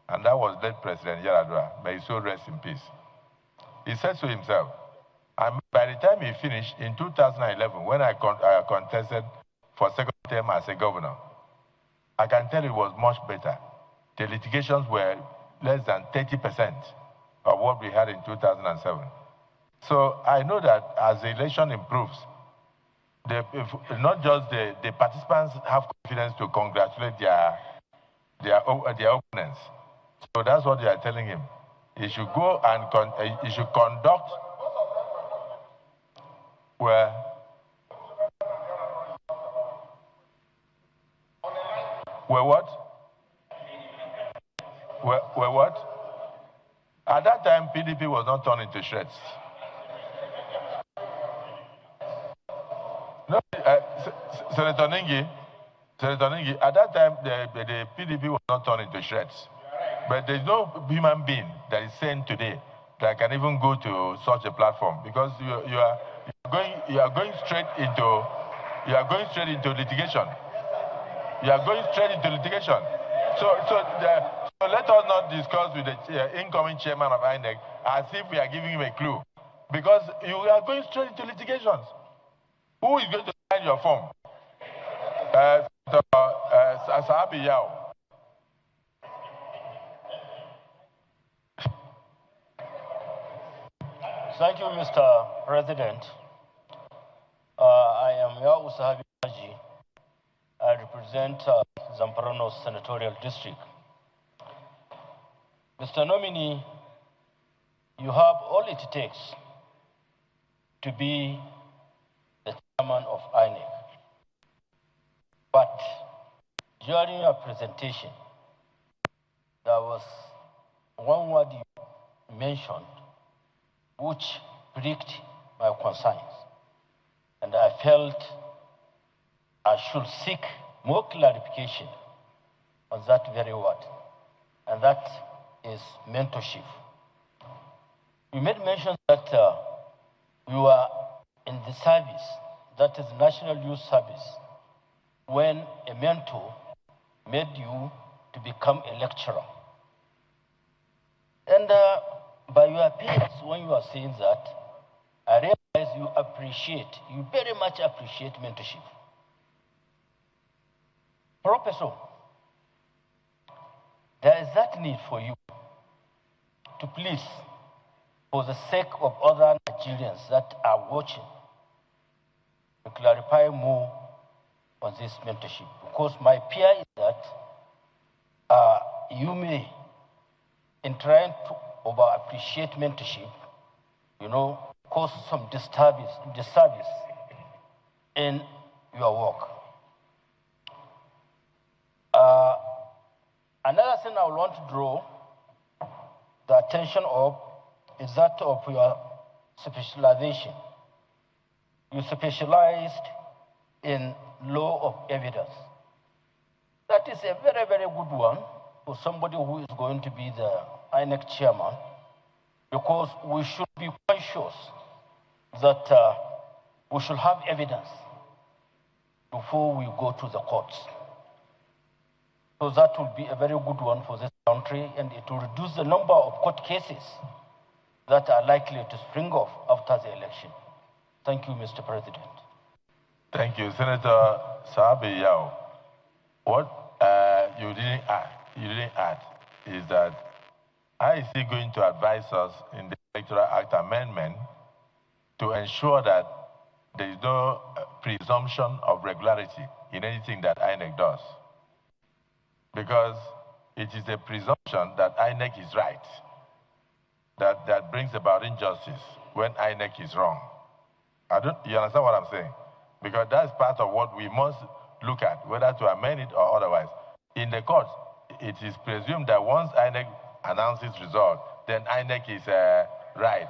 And that was late President Yaradua. May his soul rest in peace. He said to himself, and by the time he finished, in 2011, when I contested for second term as a governor, I can tell it was much better. The litigations were less than 30% of what we had in 2007. So I know that as the election improves, not just the participants have confidence to congratulate their opponents. So that's what they are telling him. He should go and he should conduct where what? Where what? At that time, PDP was not torn into shreds. No, Senator Ningi, at that time, the PDP was not torn into shreds. But there's no human being that is sane today that can even go to such a platform, because you are going straight into litigation. You are going straight into litigation. So let us not discuss with the incoming chairman of INEC as if we are giving him a clue, because you are going straight into litigations. Who is going to sign your form? Sabi Yao. Thank you, Mr. President. I am Yao Sahabi Haji. I represent Zamparano Senatorial District. Mr. Nominee, you have all it takes to be the chairman of INEC. But during your presentation, there was one word you mentioned which piqued my concerns. And I felt I should seek more clarification on that very word. And that is mentorship. You made mention that you are in the service, that is National Youth Service, when a mentor made you to become a lecturer. And by your appearance, when you are saying that, I realize you very much appreciate mentorship. Professor, there is that need for you to please, for the sake of other Nigerians that are watching, to clarify more on this mentorship. Because my fear is that you may, in trying to over-appreciate mentorship, cause some disservice in your work. Another thing I want to draw the attention of is that of your specialization. You specialized in law of evidence. That is a very, very good one for somebody who is going to be the INEC chairman, because we should be conscious that we should have evidence before we go to the courts. So that will be a very good one for this country, and it will reduce the number of court cases that are likely to spring off after the election. Thank you, Mr. President. Thank you, Senator Sabi Yao. What you didn't add is that IEC going to advise us in the Electoral Act amendment to ensure that there is no presumption of regularity in anything that INEC does. Because it is a presumption that INEC is right, that brings about injustice when INEC is wrong. You understand what I'm saying? Because that's part of what we must look at, whether to amend it or otherwise. In the court, it is presumed that once INEC announces result, then INEC is right.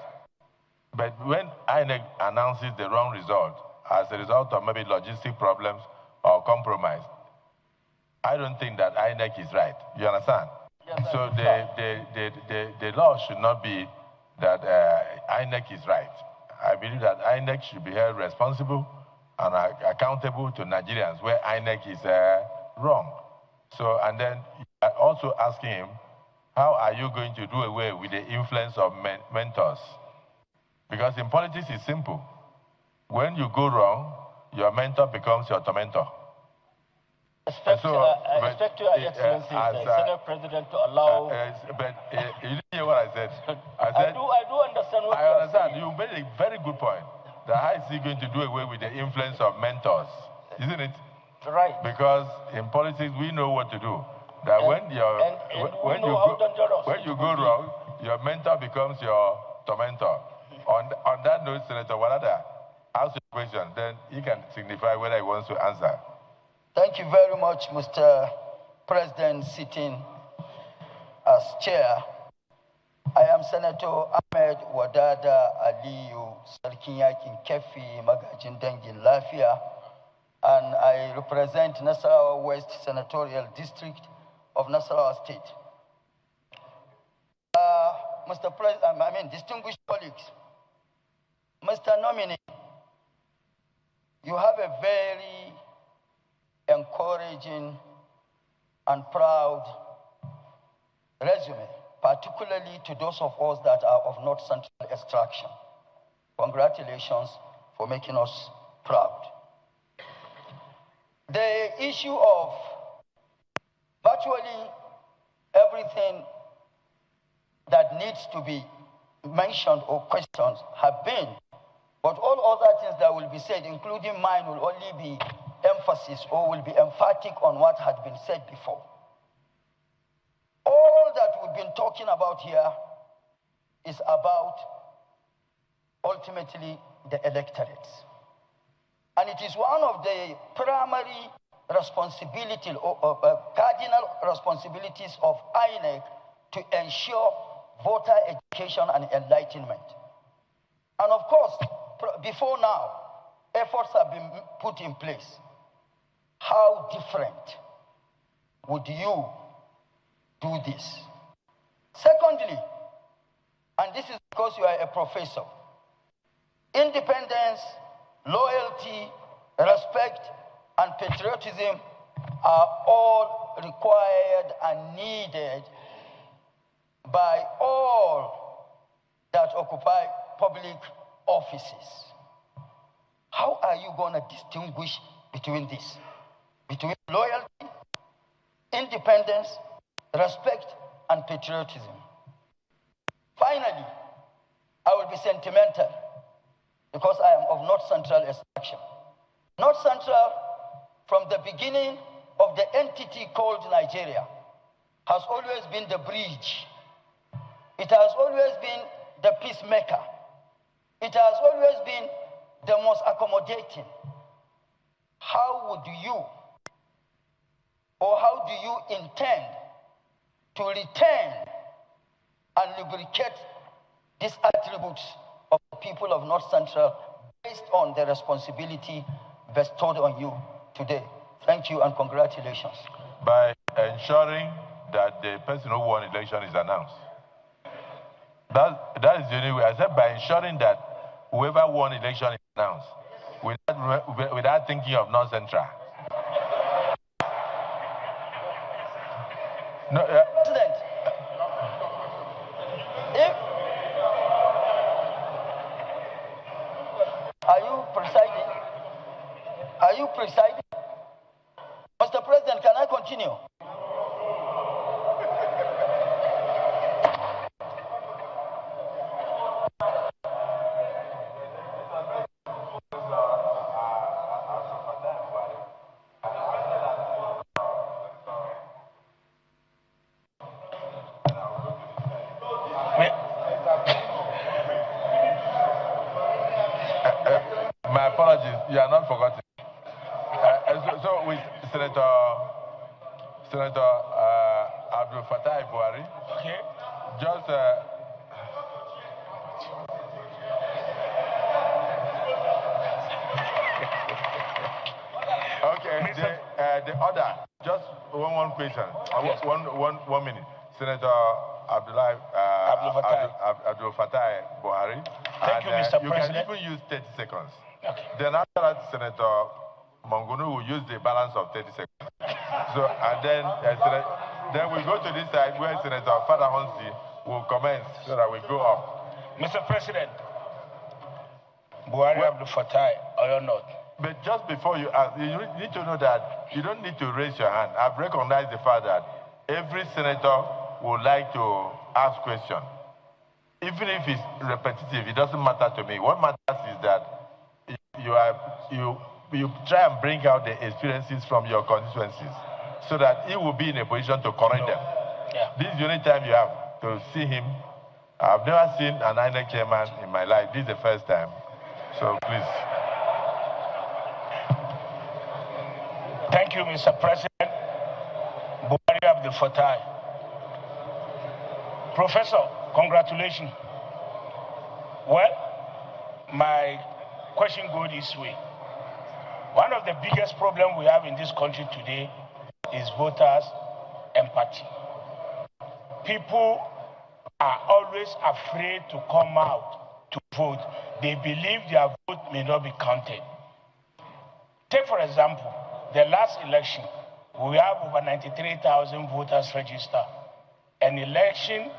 But when INEC announces the wrong result as a result of maybe logistic problems or compromise, I don't think that INEC is right. You understand? Yes, so the law should not be that INEC is right. I believe that INEC should be held responsible and accountable to Nigerians where INEC is wrong. So, and then also asking him, how are you going to do away with the influence of mentors? Because in politics, it's simple. When you go wrong, your mentor becomes your tormentor. I expect Your Excellency, the Senate President, to allow... you didn't hear what I said. I do understand what you are saying. You made a very good point. How is he going to do away with the influence of mentors? Isn't it? Right. Because in politics, we know what to do. That when you go wrong, your mentor becomes your tormentor. On that note, Senator Walada, ask your question, then he can signify whether he wants to answer. Thank you very much, Mr. President, sitting as chair. I am Senator Ahmed Wadada Aliyu Sarkin Yakin Kefi Magajin Dengin Lafia, and I represent Nasarawa West Senatorial District of Nasarawa State. Mr. President, distinguished colleagues, Mr. Nominee, you have a very encouraging and proud resume, particularly to those of us that are of North Central extraction. Congratulations for making us proud. the issue of virtually everything that needs to be mentioned or questions have been, but all other things that will be said, including mine, will only be emphasis or will be emphatic on what had been said before. All that we've been talking about here is about ultimately the electorates. And it is one of the primary responsibilities or cardinal responsibilities of INEC to ensure voter education and enlightenment. And of course, before now, efforts have been put in place. How different would you do this? Secondly, and this is because you are a professor, independence, loyalty, respect, and patriotism are all required and needed by all that occupy public offices. How are you going to distinguish between this? Between loyalty, independence, respect, and patriotism. Finally, I will be sentimental because I am of North Central extraction. North Central, from the beginning of the entity called Nigeria, has always been the bridge. It has always been the peacemaker. It has always been the most accommodating. How would you, or how do you intend to retain and lubricate these attributes of the people of North Central based on the responsibility bestowed on you today? Thank you and congratulations. By ensuring that the person who won the election is announced. That is the only way. I said by ensuring that whoever won the election is announced without thinking of North Central. No, President, are you presiding? Are you presiding? Mr. President, can I continue? My apologies, you are not forgotten. So with Senator Abdul Fattah Buhari, Okay. just okay. The order, just one question, Yes. one minute. Senator Abdul Fattah Buhari. Thank you, Mr. You President. can even use 30 seconds. Okay. Then after that, Senator Mongunu will use the balance of 30 seconds. So, and then we go to this side where Senator Father Honsi will commence so that we go up. Mr. President, Buhari Abdul Fattah, or not? But just before you ask, you need to know that you don't need to raise your hand. I've recognized the fact that every senator would like to ask questions. Even if it's repetitive, it doesn't matter to me. What matters is that you try and bring out the experiences from your constituencies so that he will be in a position to correct them. Yeah. This is the only time you have to see him. I've never seen an INEC chairman in my life. This is the first time. So please. Thank you, Mr. President. Buhari Abdul Fattah. Professor, congratulations. Well, my question goes this way. One of the biggest problems we have in this country today is voters' empathy. People are always afraid to come out to vote. They believe their vote may not be counted. Take, for example, the last election, we have over 93,000 voters registered. An election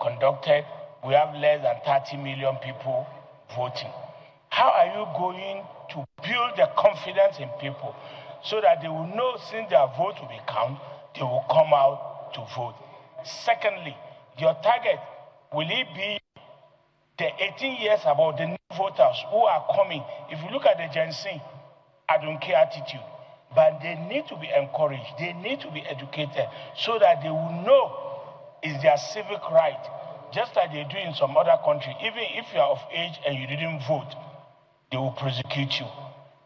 conducted, we have less than 30 million people voting. How are you going to build the confidence in people so that they will know since their vote will be counted, they will come out to vote. Secondly, your target, will it be the 18 years above, the new voters who are coming? If you look at the Gen Z, I don't care attitude, but they need to be encouraged, they need to be educated so that they will know it's their civic right, just like they do in some other country. Even if you are of age and you didn't vote, they will prosecute you.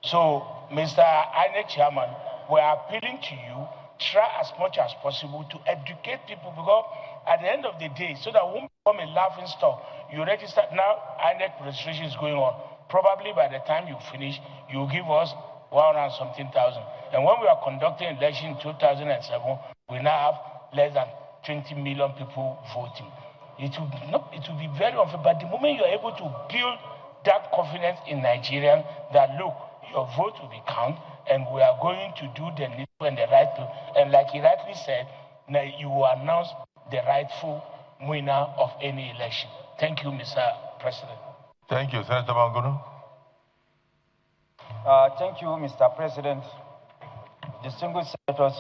So, Mr. INEC Chairman, we are appealing to you, try as much as possible to educate people, because at the end of the day, so that we won't become a laughing stock. You register now, INEC registration is going on. Probably by the time you finish, you give us 100 and something thousand. And when we are conducting election in 2007, we now have less than 20 million people voting. It will be very unfair. But the moment you are able to build that confidence in Nigerians that, look, your vote will be counted, and we are going to do the needful and the right thing. And like he rightly said, now you will announce the rightful winner of any election. Thank you, Mr. President. Thank you, Senator Mangunu. Thank you, Mr. President. Distinguished senators.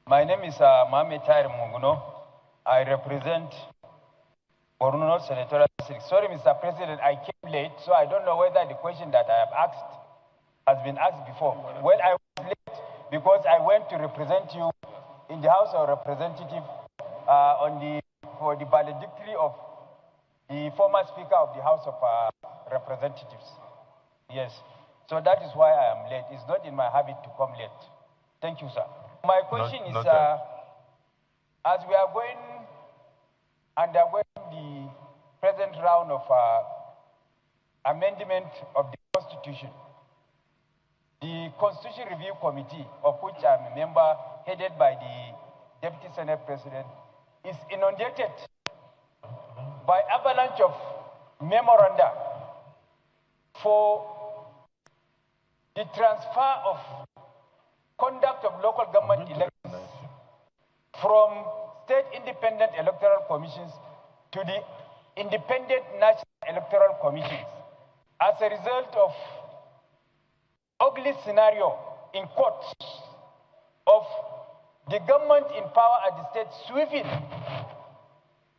My name is Amupitan Munguno. I represent Borno Senatorial District. Sorry, Mr. President, I came late, so I don't know whether the question that I have asked has been asked before. Well, I was late because I went to represent you in the House of Representatives for the valedictory of the former Speaker of the House of Representatives. Yes, so that is why I am late. It's not in my habit to come late. Thank you, sir. My question is, as we are undergoing the present round of amendment of the Constitution, the Constitution Review Committee, of which I'm a member, headed by the Deputy Senate President, is inundated by avalanche of memoranda for the transfer of conduct of local government elections from state independent electoral commissions to the independent national electoral commissions as a result of ugly scenario in courts of the government in power at the state sweeping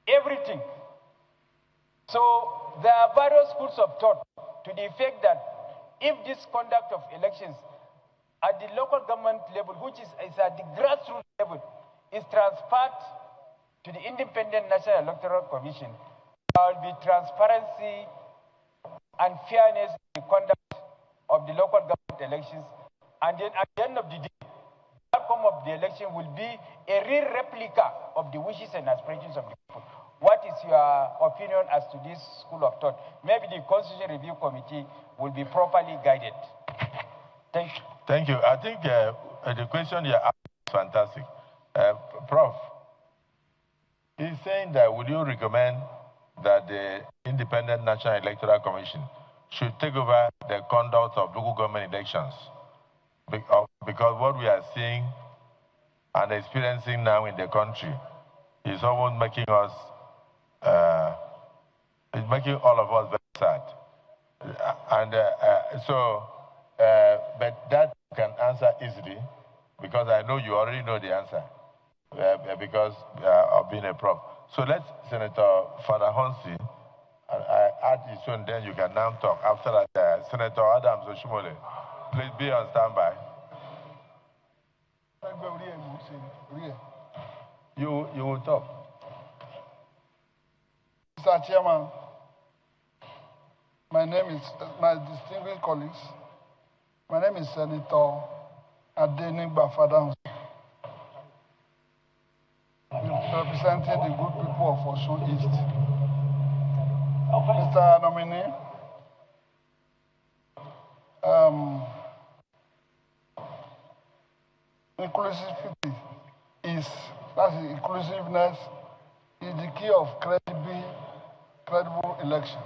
everything. So there are various schools of thought to the effect that if this conduct of elections at the local government level, which is at the grassroots level, is transferred to the Independent National Electoral Commission, there will be transparency and fairness in the conduct of the local government elections. And then at the end of the day, the outcome of the election will be a real replica of the wishes and aspirations of the people. What is your opinion as to this school of thought? Maybe the Constitution Review Committee will be properly guided. Thank you. Thank you. I think the question you asked is fantastic. Prof, he's saying that would you recommend that the Independent National Electoral Commission should take over the conduct of local government elections? Because what we are seeing and experiencing now in the country is almost making us, it's making all of us very sad. But that can answer easily, because I know you already know the answer, because of being a prof. So let Senator Father Honsi add his own, then you can now talk. After that, Senator Adams Oshimole, please be on standby. You will talk. Mr. Chairman, my distinguished colleagues, my name is Senator Adenigba Fadam, representing the good people of Osun East. Mr. Nominee, inclusiveness is the key of credible election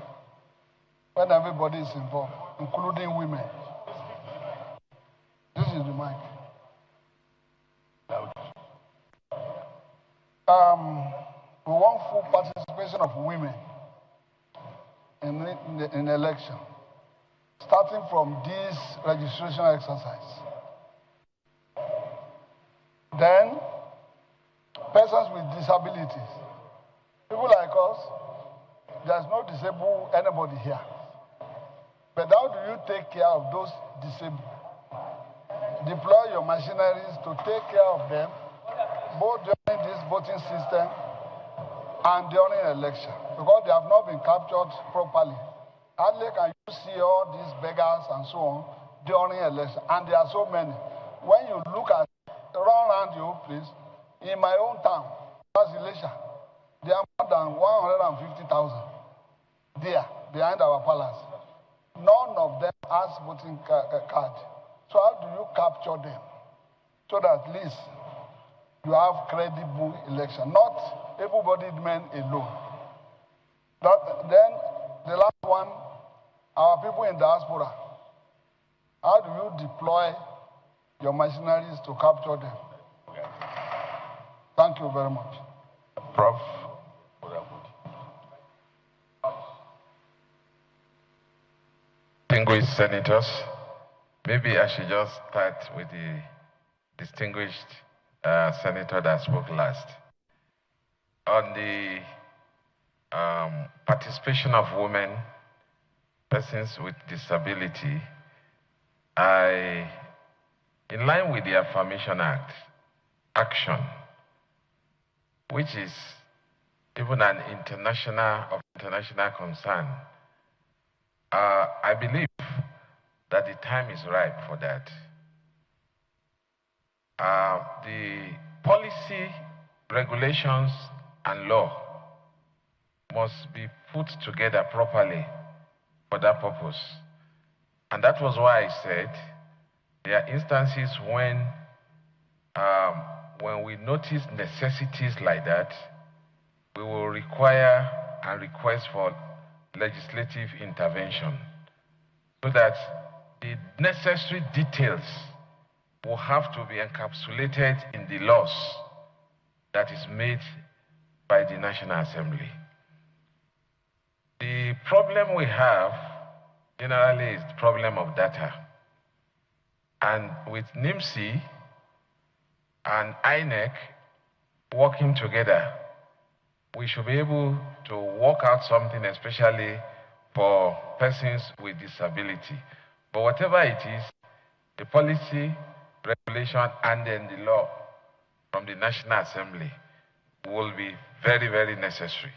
when everybody is involved, including women. This is the mic. We want full participation of women in election. starting from this registration exercise. Then, persons with disabilities. People like us, there's no disabled anybody here. But how do you take care of those disabled? Deploy your machineries to take care of them, both during this voting system and during election, because they have not been captured properly. Hardly can you see all these beggars and so on during election, and there are so many. When you look at around your place, in my own town, Elisha, there are more than 150,000 there behind our palace. None of them has voting card. So how do you capture them? So that at least you have credible election, not able-bodied men alone. Then the last one, our people in diaspora. How do you deploy your machineries to capture them? Thank you very much. Prof. Distinguished senators, maybe I should just start with the distinguished senator that spoke last. On the participation of women, persons with disability, in line with the Affirmation Act, action, which is even an international concern, I believe that the time is ripe for that. The policy, regulations, and law must be put together properly for that purpose. And that was why I said there are instances when we notice necessities like that, we will require and request for legislative intervention so that the necessary details will have to be encapsulated in the laws that is made by the National Assembly. The problem we have generally is the problem of data. And with NIMC and INEC working together, we should be able to work out something, especially for persons with disability. But whatever it is, the policy, regulation, and then the law from the National Assembly will be very, very necessary.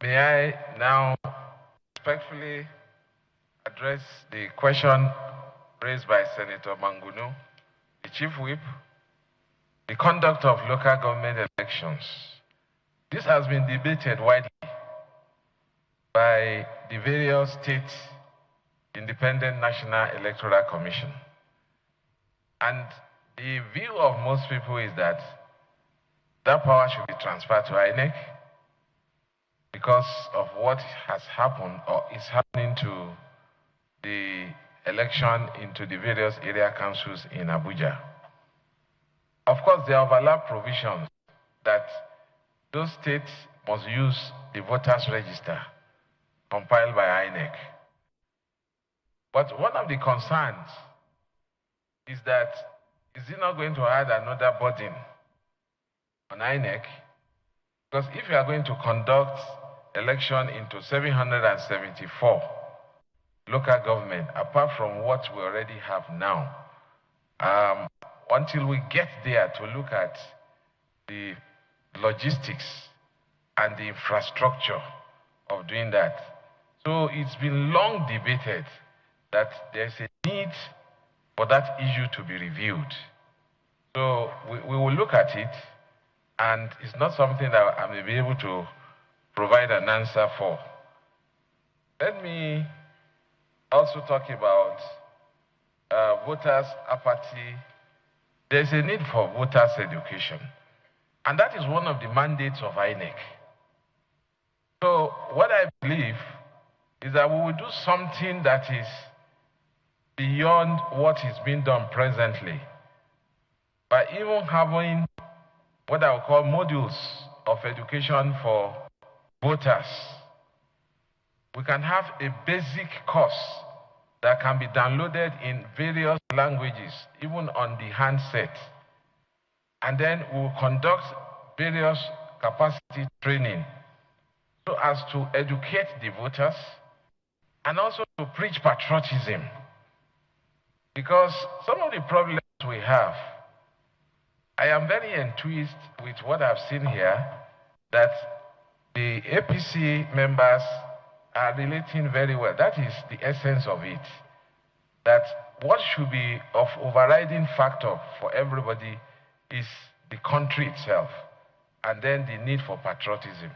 May I now respectfully address the question raised by Senator Mangunu, the Chief Whip, the conduct of local government elections. This has been debated widely by the various state independent National Electoral Commission. And the view of most people is that that power should be transferred to INEC because of what has happened or is happening to the election into the various area councils in Abuja. Of course, there are overlap provisions that those states must use the voters' register compiled by INEC. But one of the concerns is that, is it not going to add another burden on INEC? Because if you are going to conduct election into 774 local government, apart from what we already have now, until we get there to look at the logistics and the infrastructure of doing that. So it's been long debated that there's a need for that issue to be reviewed. So we will look at it, and it's not something that I may be able to provide an answer for. Let me also talk about voters' apathy. There's a need for voters' education, and that is one of the mandates of INEC. So what I believe is that we will do something that is beyond what is being done presently by even having what I would call modules of education for voters. We can have a basic course that can be downloaded in various languages, even on the handset. And then we'll conduct various capacity training so as to educate the voters and also to preach patriotism. Because some of the problems we have, I am very enthused with what I've seen here, that the APC members are relating very well. That is the essence of it. That what should be of overriding factor for everybody is the country itself, and then the need for patriotism.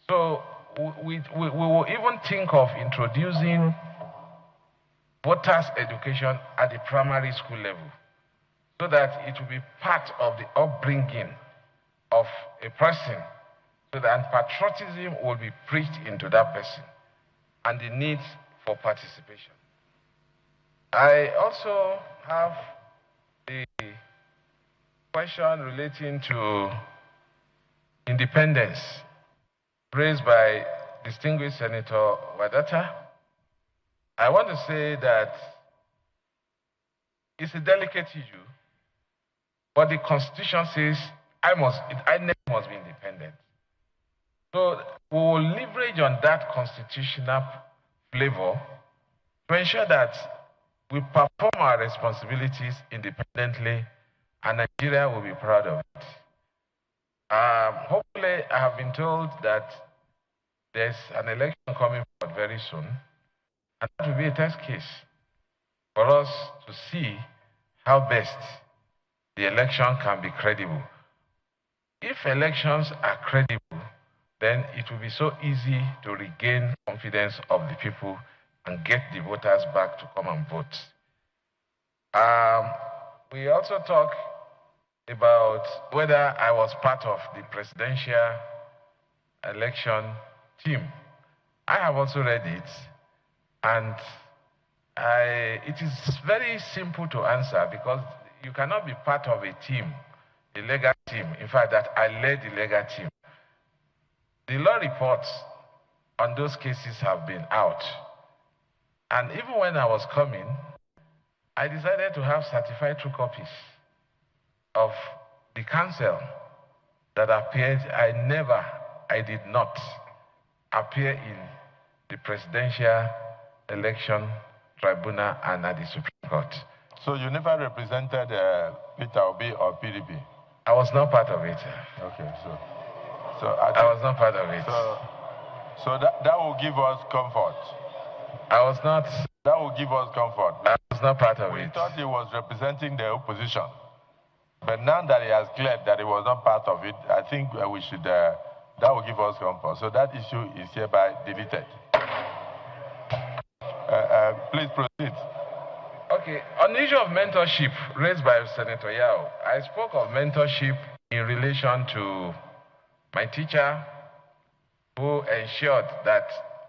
So we will even think of introducing voters' education at the primary school level, so that it will be part of the upbringing of a person, so that patriotism will be preached into that person and the need for participation. I also have the question relating to independence raised by distinguished Senator Wadata. I want to say that it's a delicate issue, but the Constitution says INEC must be independent. So we will leverage on that constitutional flavor to ensure that we perform our responsibilities independently, and Nigeria will be proud of it. Hopefully, I have been told that there's an election coming forward very soon, and that will be a test case for us to see how best the election can be credible. If elections are credible, then it will be so easy to regain confidence of the people and get the voters back to come and vote. We also talk about whether I was part of the presidential election team. I have also read it, and it is very simple to answer, because you cannot be part of a team, a legal team. In fact, that I led the legal team. The law reports on those cases have been out. And even when I was coming, I decided to have certified true copies of the counsel that appeared. I did not appear in the presidential election tribunal and at the Supreme Court. So you never represented Peter Obi or PDP? I was not part of it. Okay, so I was not part of it. So that will give us comfort. I was not. That will give us comfort. I was not part of it. We thought he was representing the opposition. But now that he has cleared that he was not part of it, I think we should, that will give us comfort. So that issue is hereby deleted. Please proceed. Okay, on the issue of mentorship raised by Senator Yao, I spoke of mentorship in relation to my teacher, who ensured that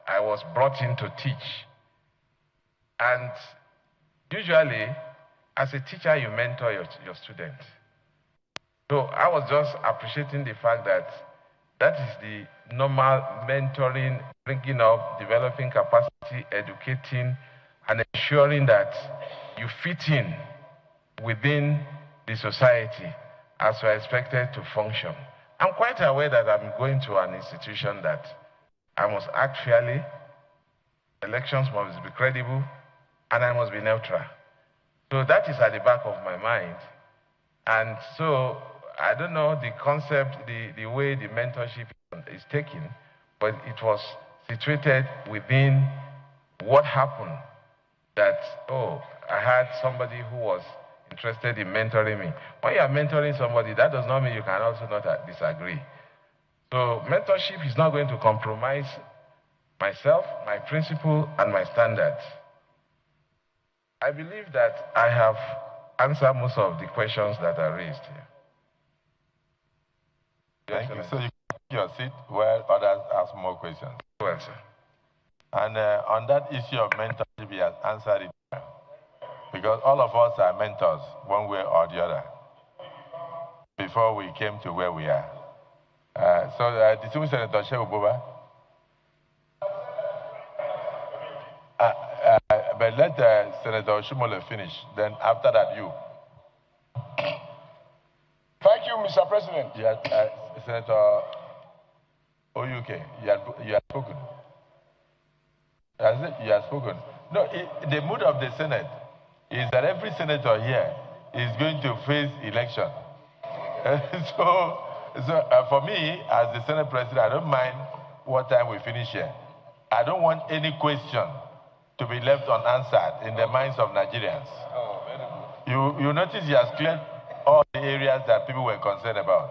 I was brought in to teach. And usually, as a teacher, you mentor your students. So I was just appreciating the fact that that is the normal mentoring, bringing up, developing capacity, educating, and ensuring that you fit in within the society as you are expected to function. I'm quite aware that I'm going to an institution that I must act fairly, elections must be credible, and I must be neutral. So that is at the back of my mind. And so I don't know the concept, the way the mentorship is taken, but it was situated within what happened that, oh, I had somebody who was interested in mentoring me. When you are mentoring somebody, that does not mean you can also not disagree. So mentorship is not going to compromise myself, my principle, and my standards. I believe that I have answered most of the questions that are raised here. Thank you. So you can take your seat while others ask more questions. Well, sir. And on that issue of mentorship, he has answered it. Because all of us are mentors, one way or the other, before we came to where we are. Distinguished Senator Shehu Buba, But let Senator Shimole finish. Then after that, you. Thank you, Mr. President. Yeah, Senator OUK, you have spoken. You have spoken. No, the mood of the Senate is that every senator here is going to face election. so for me, as the Senate President, I don't mind what time we finish here. I don't want any question to be left unanswered in the minds of Nigerians. Oh, very good. You notice he has cleared all the areas that people were concerned about.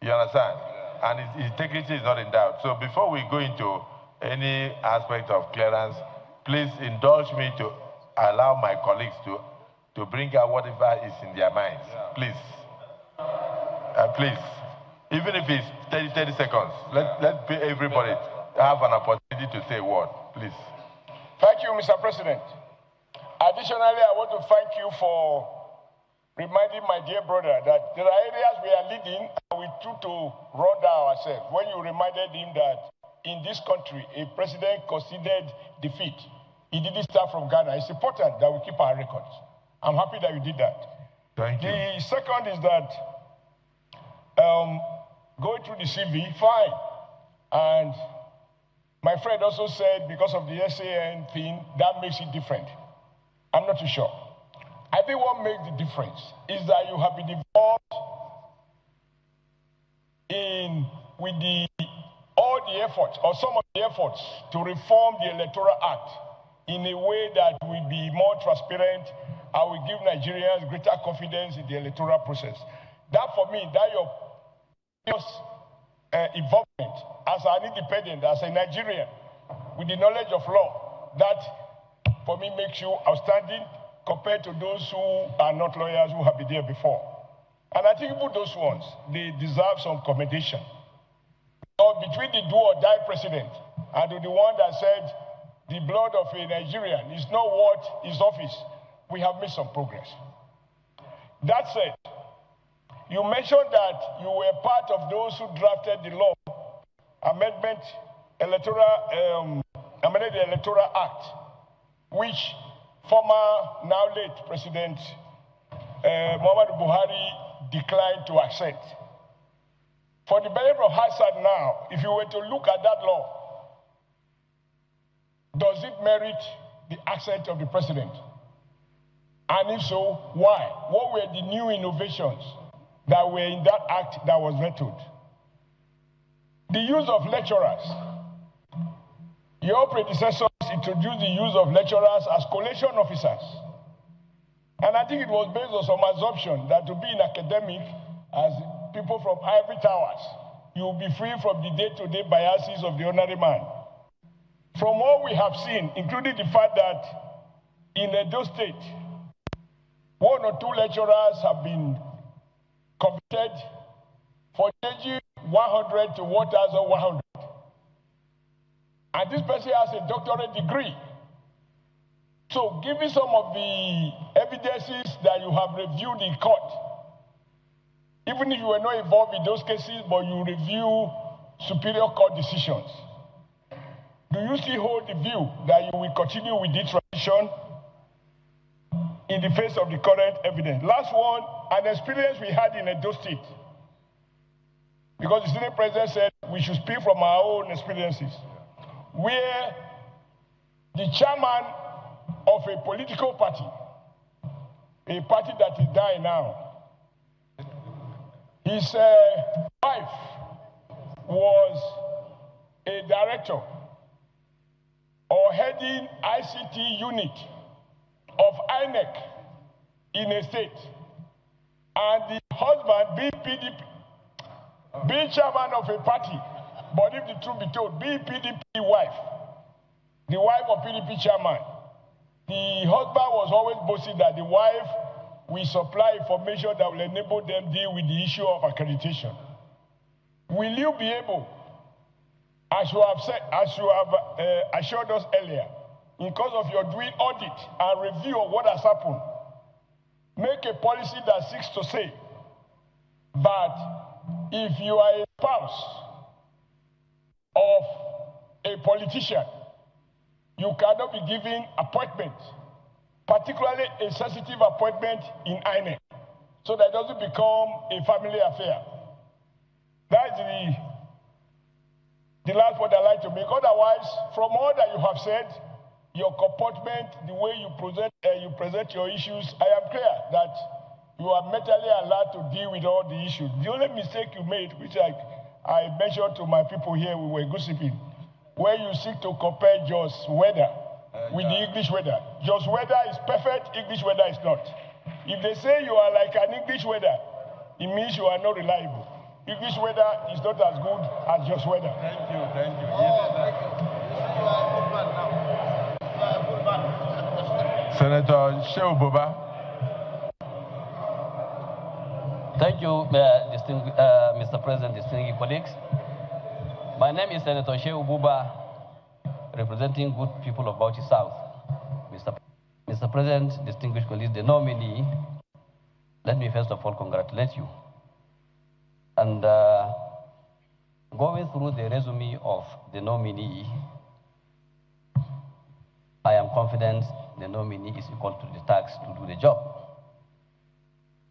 You understand? And his integrity is not in doubt. So before we go into any aspect of clearance, please indulge me to allow my colleagues to bring out whatever is in their minds. Please. Please. Even if it's 30 seconds, let everybody have an opportunity to say a word. Please. Thank you, Mr. President. Additionally, I want to thank you for reminding my dear brother that there are areas we are leading and we took to run down ourselves. When you reminded him that in this country, a president considered defeat. He didn't start from Ghana. It's important that we keep our records. I'm happy that you did that. Thank you. The second is that going through the CV, fine. And my friend also said because of the SAN thing, that makes it different. I'm not too sure. I think what makes the difference is that you have been involved with all the efforts, or some of the efforts, to reform the Electoral Act in a way that will be more transparent and will give Nigerians greater confidence in the electoral process. That, for me, that your involvement as an independent, as a Nigerian, with the knowledge of law, that, for me, makes you outstanding compared to those who are not lawyers who have been there before. And I think even those ones, they deserve some commendation. So between the do or die president and the one that said the blood of a Nigerian is not worth his office, we have made some progress. That said, you mentioned that you were part of those who drafted the law, amended the Electoral Act, which former, now late President Muhammadu Buhari declined to accept. For the benefit of hindsight now, if you were to look at that law, does it merit the accent of the president? And if so, why? What were the new innovations that were in that act that was vetoed? The use of lecturers. Your predecessors introduced the use of lecturers as collation officers. And I think it was based on some assumption that to be an academic, as people from ivory towers, you will be free from the day-to-day biases of the ordinary man. From what we have seen, including the fact that in Edo State, 1 or 2 lecturers have been convicted for changing 100 to 1,100. And this person has a doctorate degree. So given some of the evidences that you have reviewed in court, even if you were not involved in those cases, but you review superior court decisions, do you still hold the view that you will continue with this tradition in the face of the current evidence? Last one, an experience we had in Edo State, because the Senate President said we should speak from our own experiences, where the chairman of a political party, a party that is dying now, his wife was a director or heading ICT unit of INEC in a state, and the husband being chairman of a party, but if the truth be told, being PDP wife, the wife of PDP chairman, the husband was always boasting that the wife will supply information that will enable them deal with the issue of accreditation. Will you be able, as you have assured us earlier, in course of your doing audit and review of what has happened, make a policy that seeks to say that if you are a spouse of a politician you cannot be given appointment, particularly a sensitive appointment in INEC, so that it doesn't become a family affair. That is the last point I'd like to make. Otherwise, from all that you have said, your comportment, the way you present your issues, I am clear that you are mentally allowed to deal with all the issues. The only mistake you made, which I mentioned to my people here, we were gossiping, where you seek to compare Jos weather with the English weather. Jos weather is perfect, English weather is not. If they say you are like an English weather, it means you are not reliable. English weather is not as good as Jos weather. Thank you, thank you. Senator Shehu Buba. Thank you, Mr. President, distinguished colleagues. My name is Senator Shehu Buba, representing good people of Bauchi South. Mr. President, distinguished colleagues, the nominee, let me first of all congratulate you. And going through the resume of the nominee, I am confident the nominee is equal to the task to do the job.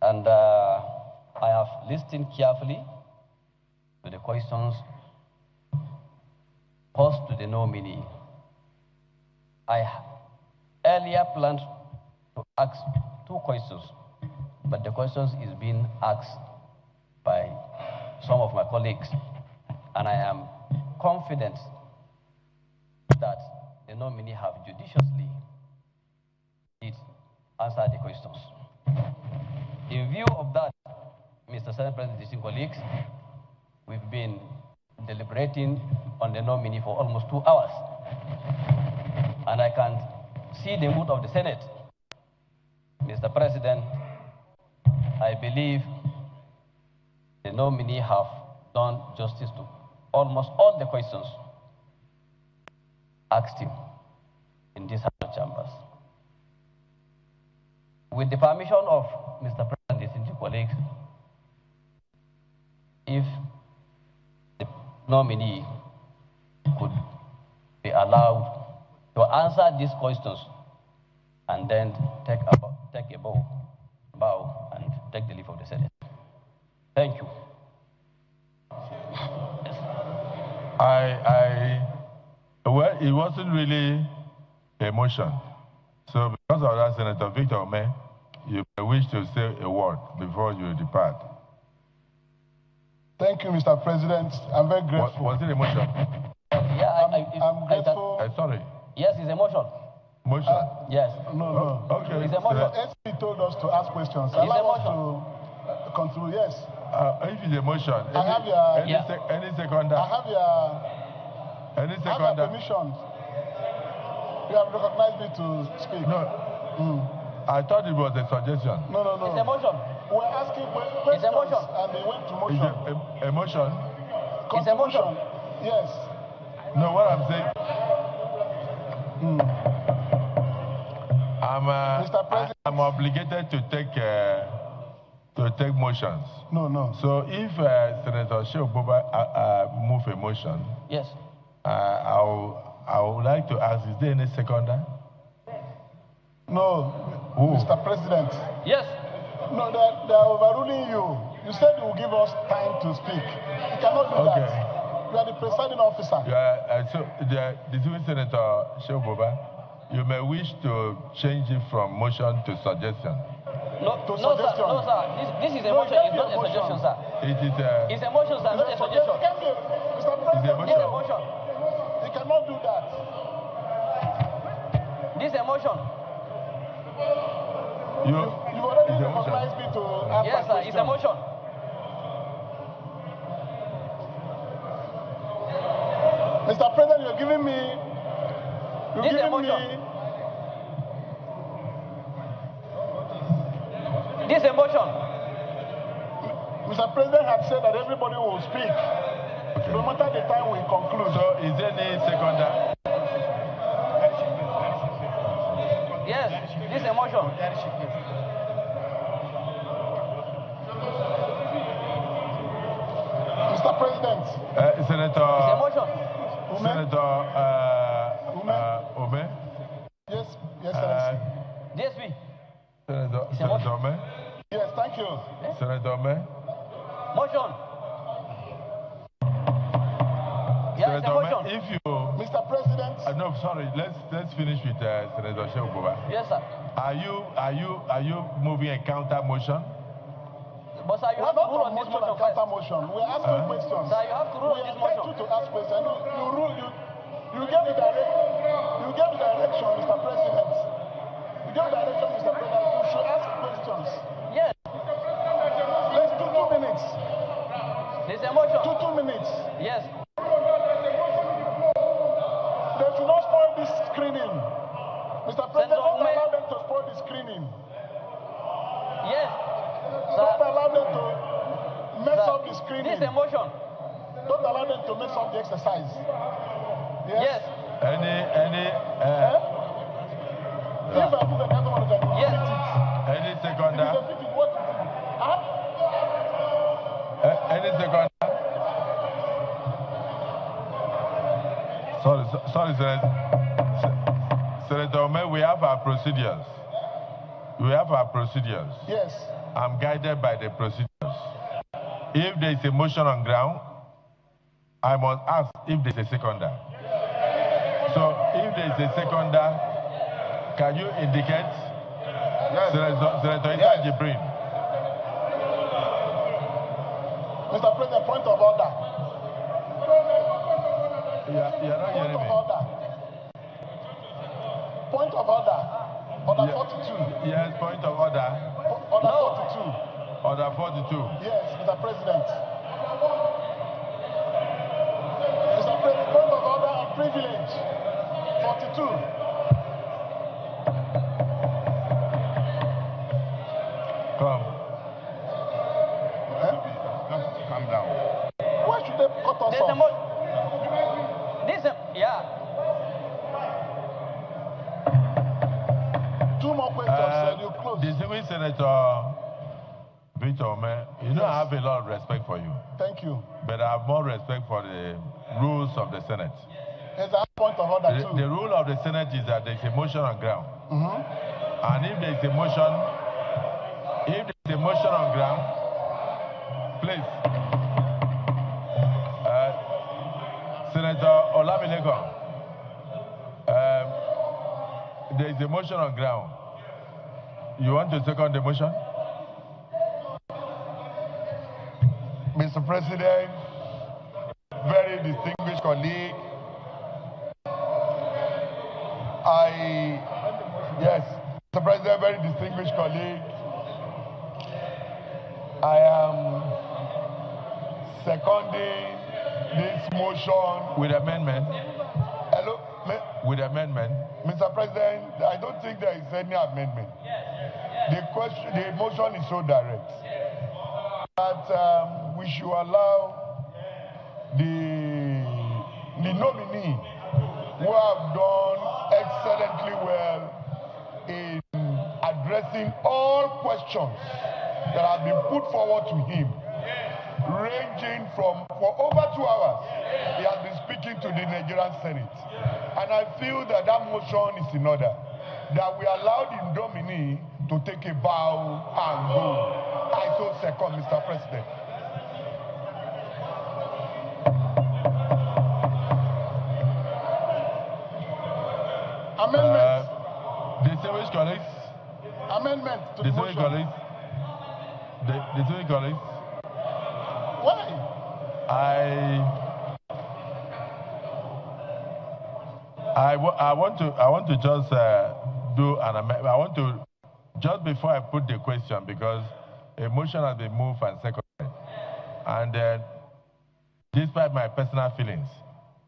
And I have listened carefully to the questions posed to the nominee. I earlier planned to ask 2 questions, but the questions is being asked by some of my colleagues, and I am confident that the nominee have judiciously answered the questions. In view of that, Mr. Senate President, distinguished colleagues, we've been deliberating on the nominee for almost 2 hours, and I can see the mood of the Senate. Mr. President, I believe the nominee have done justice to almost all the questions asked him in these chambers. With the permission of Mr. President, distinguished colleagues, if the nominee could be allowed to answer these questions and then take a bow and take the leave of the Senate. Thank you. Well, it wasn't really a motion. So because of that, Senator Victor Ome, you may wish to say a word before you depart. Thank you, Mr. President. I'm very grateful. Was it a motion? Yeah, I'm grateful. Sorry. Yes, it's a motion. Motion? Yes. No. Okay. It's a motion. The SP told us to ask questions. It's a Allow us motion. to continue. Yes. If it's a motion, any seconder? I have your permission. You have recognized me to speak. No. I thought it was a suggestion. No. It's a motion. We're asking questions. It's a motion. And they went to motion. A motion? It's a motion. Yes. No, what I'm saying. Mr. President. I'm obligated to take motions. No. So if Senator Shehu Buba move a motion, yes, I would like to ask: is there any seconder? No, Mr. President. Yes. No, they are overruling you. You said you will give us time to speak. You cannot do that. You are the presiding officer. So the distinguished Senator Shehu Buba, you may wish to change it from motion to suggestion. No, suggestion. No, sir. This is a motion. It's not a suggestion, sir. It's a motion, sir, not a suggestion. Mr. President, It's a motion. You cannot do that. This is a motion. You've already recognized me to ask. Yes, sir. It's a motion. Mr. President, you're giving me. This is a motion. This is a motion. Mr. President had said that everybody will speak. Okay. No matter the time we conclude. So is there any seconder? Yes, this is a motion. Mr. President. Senator. It's a motion. Senator Ome. Senator Ome? Motion. Yeah, Senator motion. Ome, if you... Mr. President. No, sorry. Let's finish with Senator Sheuboba. Yes, sir. Are you moving a counter motion? But sir, you have to rule on this motion first. Motion. We're asking questions. Sir, you have to rule on this motion. We expect you to ask questions. You gave the direction, Mr. President. You gave the direction, Mr. President. You should ask questions. Yes. Let's do 2 minutes. There's a motion. 2 minutes. Yes. They should not spoil this screening. Mr. President, don't allow them to spoil the screening. Yes. Don't allow them to mess up the screening. This is a motion. Don't allow them to mess up the exercise. Yes. Any If I move the council manager, yes. Any seconder? Any seconder? Sorry, Senator Ome, we have our procedures. Yes. I'm guided by the procedures. If there is a motion on ground, I must ask if there is a seconder. So if there is a seconder, can you indicate? Yes. Senator Issa Jibrin. Mr. President, point of order. You're not hearing me. Point of order. Order 42. Yes, point of order. Order 42. Order 42. Yes, Mr. President. Mr. President, point of order and privilege. 42. Come. Calm down. Why should they cut us off? Yeah. 2 more questions, you close. Distinguished Senator Victor Ome, you know I have a lot of respect for you. Thank you. But I have more respect for the rules of the Senate. There's a point of order too. The rule of the Senate is that there's a motion on ground. And if there's a motion, on ground, please. Senator Olamilekan, there is a motion on ground. You want to second the motion? Mr. President, very distinguished colleague, Mr. President, very distinguished colleague, I am seconding this motion. With amendment? Hello? With amendment? Mr. President, I don't think there is any amendment. The motion is so direct that we should allow the nominee who have done excellently well in addressing all questions that have been put forward to him, ranging from, for over 2 hours, he has been speaking to the Nigerian Senate. And I feel that that motion is in order, that we allow the nominee to take a bow and go. I so second, Mr. President. Amendment. Distinguished colleagues. Amendment to the motion. Distinguished colleagues. Why? I want to just do an amendment. I want to, just before I put the question, because a motion has been moved and seconded, and despite my personal feelings,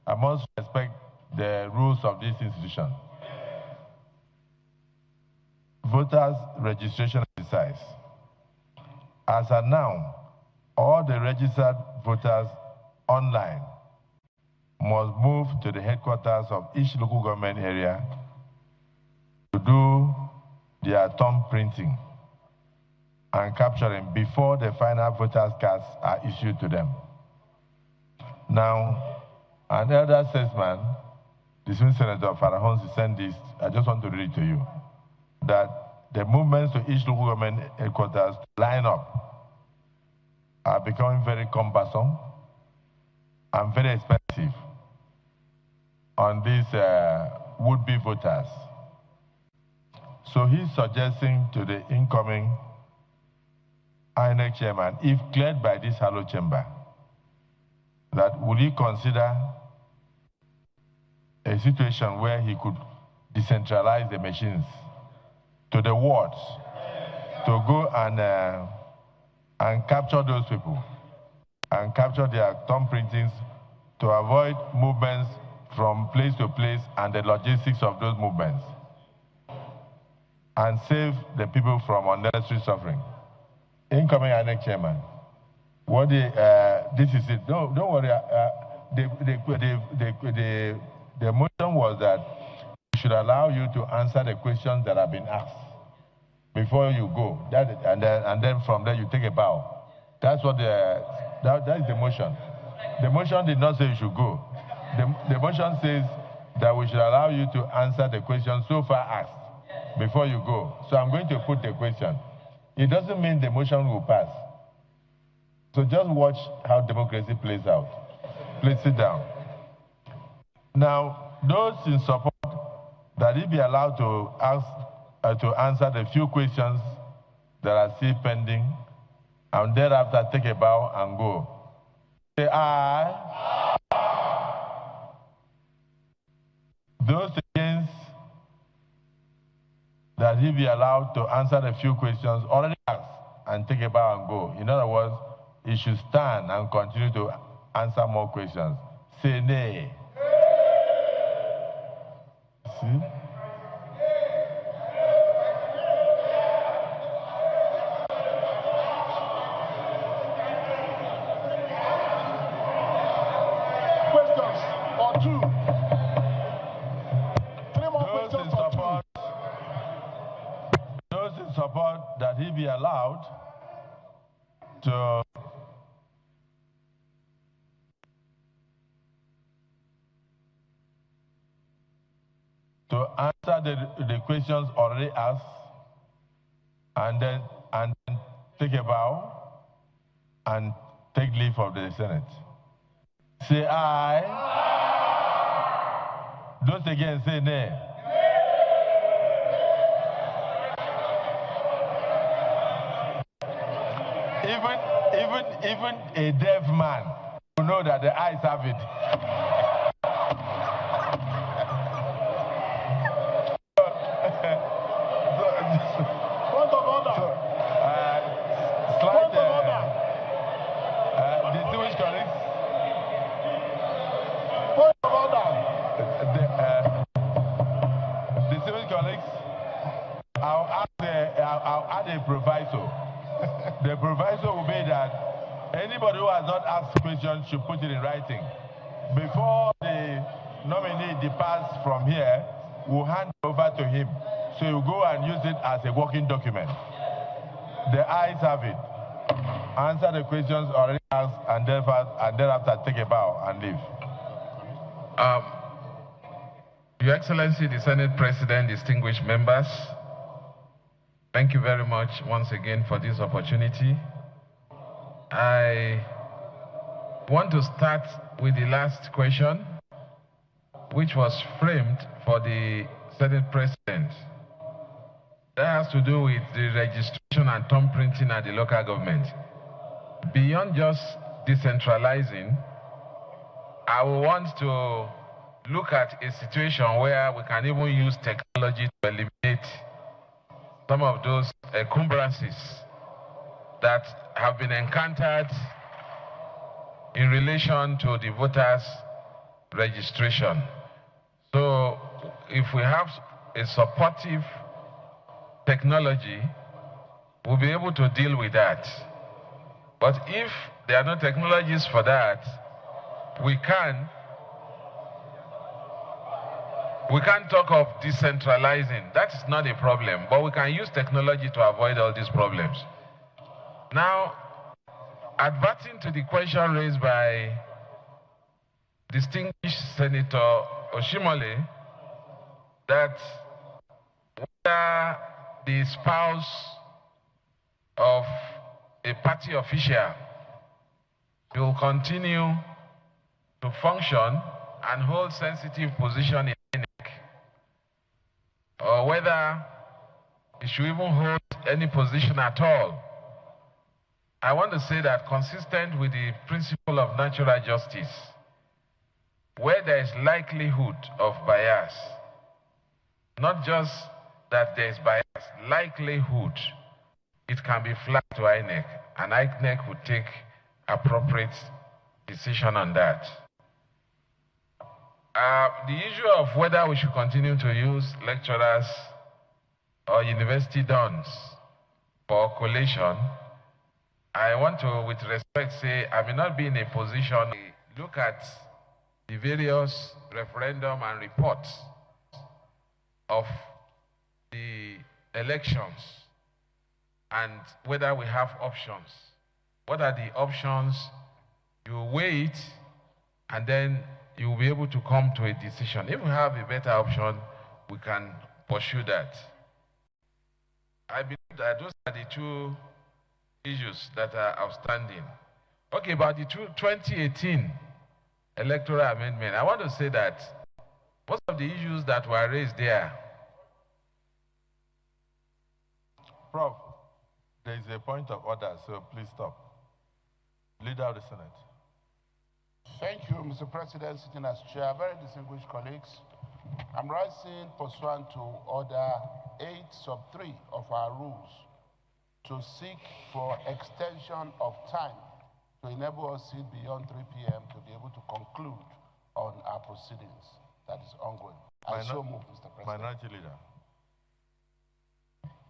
I must respect the rules of this institution. Voters' registration exercise. As of now, all the registered voters online must move to the headquarters of each local government area to do their thumb printing and capturing before the final voters' cards are issued to them. Now, an elder statesman, the Swing Senator Farahons, sent this. I just want to read it to you. That the movements to each local government headquarters line up are becoming very cumbersome and very expensive on these would-be voters. So he's suggesting to the incoming INEC chairman, if cleared by this hollow chamber, that would he consider a situation where he could decentralize the machines to the wards to go and capture those people and capture their thumb printings to avoid movements from place to place and the logistics of those movements and save the people from unnecessary suffering. Incoming INEC chairman, what this is it. Don't worry. The motion was that we should allow you to answer the questions that have been asked before you go. And then from there you take a bow. That's what that is the motion. The motion did not say you should go. The motion says that we should allow you to answer the questions so far asked before you go. So I'm going to put the question. It doesn't mean the motion will pass. So just watch how democracy plays out. Please sit down. Now, those in support that he be allowed to answer the few questions that are still pending, and thereafter take a bow and go. Say aye. Those against that he be allowed to answer the few questions already asked and take a bow and go. In other words, he should stand and continue to answer more questions. Say nay. See? Questions or two? Three more questions or two? Those in support that he be allowed to answer the questions already asked and then take a bow and take leave of the Senate. Say aye. Those again say nay. Even a deaf man will know that the eyes have it. Point of order. Slide distinguished colleagues. Point of order. Distinguished colleagues, I'll add a proviso. The proviso will be that anybody who has not asked questions should put it in writing. Before the nominee departs from here, we'll hand it over to him. So you go and use it as a working document. The ayes have it. Answer the questions already asked and thereafter take a bow and leave. Your Excellency, the Senate President, distinguished members, thank you very much once again for this opportunity. I want to start with the last question, which was framed for the Senate President. That has to do with the registration and thumb printing at the local government. Beyond just decentralizing, I want to look at a situation where we can even use technology to eliminate some of those encumbrances that have been encountered in relation to the voters' registration. So if we have a supportive technology, we'll be able to deal with that. But if there are no technologies for that, we can't talk of decentralizing. That's not a problem, but we can use technology to avoid all these problems. Now, adverting to the question raised by distinguished Senator Oshimole, that whether the spouse of a party official he will continue to function and hold sensitive position in INEC, or whether he should even hold any position at all. I want to say that, consistent with the principle of natural justice, where there is likelihood of bias, not just that there is bias, likelihood, it can be flagged to INEC, and INEC would take appropriate decision on that. The issue of whether we should continue to use lecturers or university dons for collation, I want to, with respect, say I may not be in a position to look at the various referendum and reports of the elections and whether we have options. What are the options? You weigh it, and then you will be able to come to a decision. If we have a better option, we can pursue that. I believe that those are the two issues that are outstanding. Okay, about the 2018 electoral amendment, I want to say that most of the issues that were raised there. Prof, there is a point of order, so please stop. Leader of the Senate. Thank you, Mr. President, sitting as chair. Very distinguished colleagues. I'm rising pursuant to Order 8(3) of our rules to seek for extension of time to enable us to sit beyond 3 p.m. to be able to conclude on our proceedings that is ongoing. I so move, Mr. President. Minority Leader.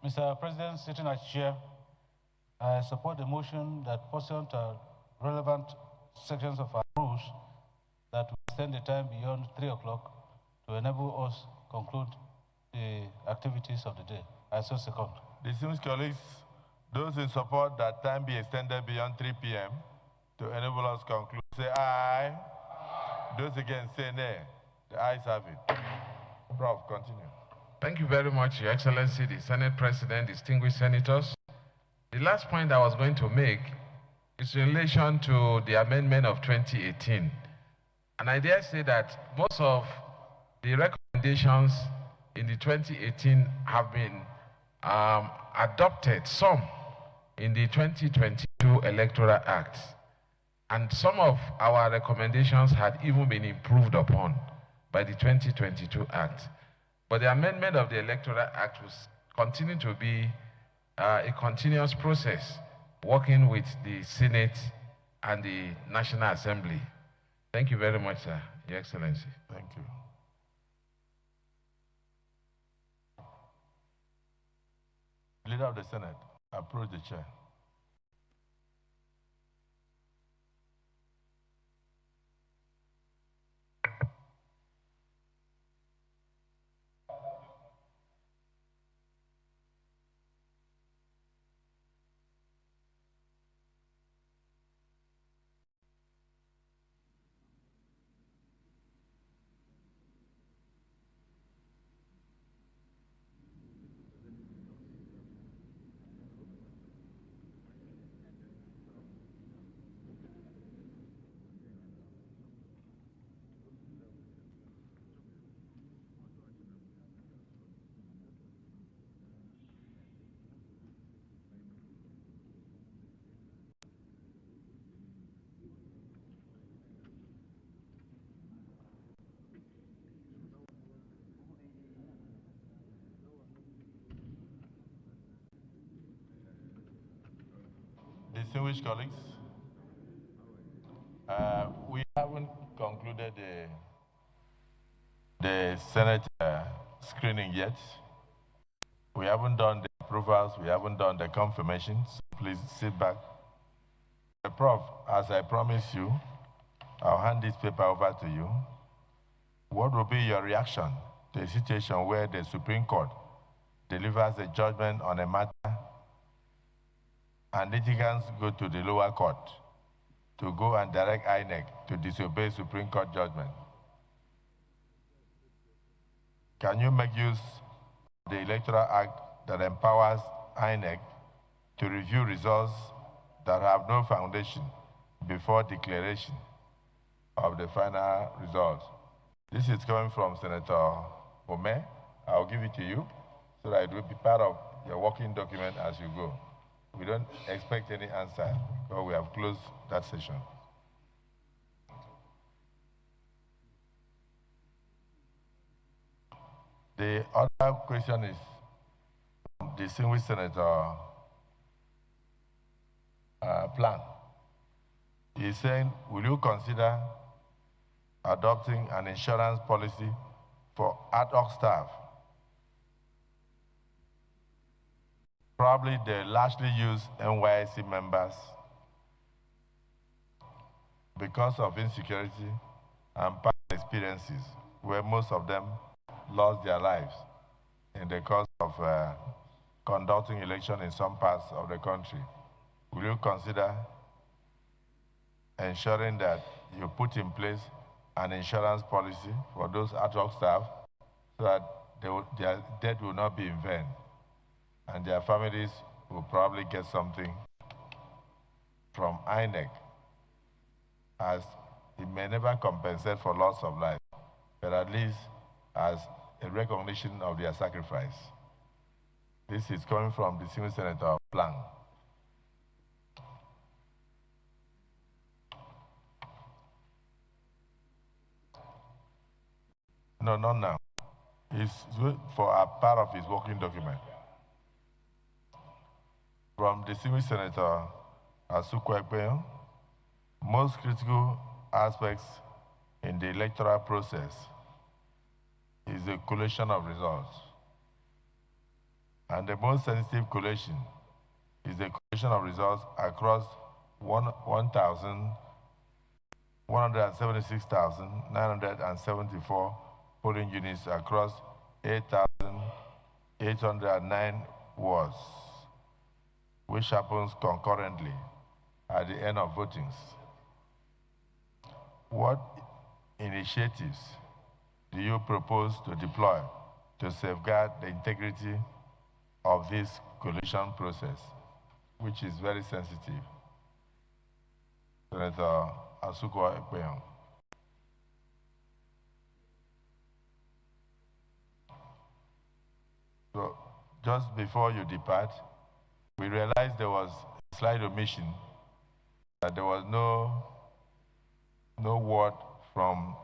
Mr. President, sitting as chair, I support the motion that, pursuant to relevant sections of our rules, that we extend the time beyond 3 o'clock to enable us conclude the activities of the day. I so second. Distinguished colleagues, those in support that time be extended beyond 3 p.m. to enable us conclude, say aye. Those against, say nay. The ayes have it. Prof, continue. Thank you very much, Your Excellency, the Senate President, distinguished senators. The last point I was going to make is in relation to the amendment of 2018. And I dare say that most of the recommendations in the 2018 have been adopted, some in the 2022 Electoral Act. And some of our recommendations had even been improved upon by the 2022 Act. But the amendment of the Electoral Act will continue to be a continuous process, working with the Senate and the National Assembly. Thank you very much, sir, Your Excellency. Thank you. Leader of the Senate, approach the chair. Distinguished colleagues, we haven't concluded the Senate screening yet. We haven't done the approvals, we haven't done the confirmations. Please sit back. Prof, as I promised you, I'll hand this paper over to you. What will be your reaction to a situation where the Supreme Court delivers a judgment on a matter and litigants go to the lower court to go and direct INEC to disobey Supreme Court judgment? Can you make use of the Electoral Act that empowers INEC to review results that have no foundation before declaration of the final result. This is coming from Senator Ome. I'll give it to you so that it will be part of your working document as you go. We don't expect any answer because we have closed that session. The other question is distinguished Senator Plan. He's saying, will you consider adopting an insurance policy for ad hoc staff? Probably they largely use NYSC members because of insecurity and past experiences where most of them lost their lives in the course of conducting election in some parts of the country. Will you consider ensuring that you put in place an insurance policy for those ad hoc staff so that their death will not be in vain and their families will probably get something from INEC, as it may never compensate for loss of life, but at least as a recognition of their sacrifice. This is coming from the Senior Senator Plan. No, not now. It's for a part of his working document. From the Senior Senator Asukwekpeyo, most critical aspects in the electoral process is the collation of results. And the most sensitive collation is the collation of results across 176,974 polling units across 8,809 wards, which happens concurrently at the end of votings. What initiatives do you propose to deploy to safeguard the integrity of this collation process, which is very sensitive? Senator Asukwekpeyo. So, just before you depart, we realized there was a slight omission, that there was no word from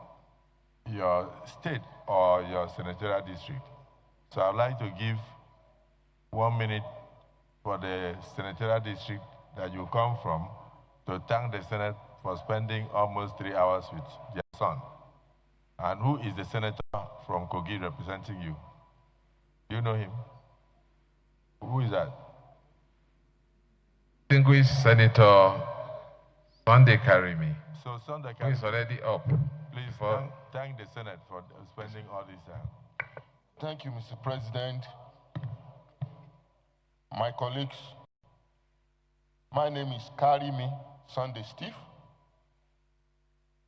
your state or your senatorial district. So I'd like to give 1 minute for the senatorial district that you come from to thank the Senate for spending almost 3 hours with their son. And who is the senator from Kogi representing you? Do you know him? Who is that? Distinguished Senator Sunday Karimi. So Sunday Karimi is already up. Please thank the Senate for spending all this time. Thank you, Mr. President. My colleagues, my name is Karimi Sunday Steve.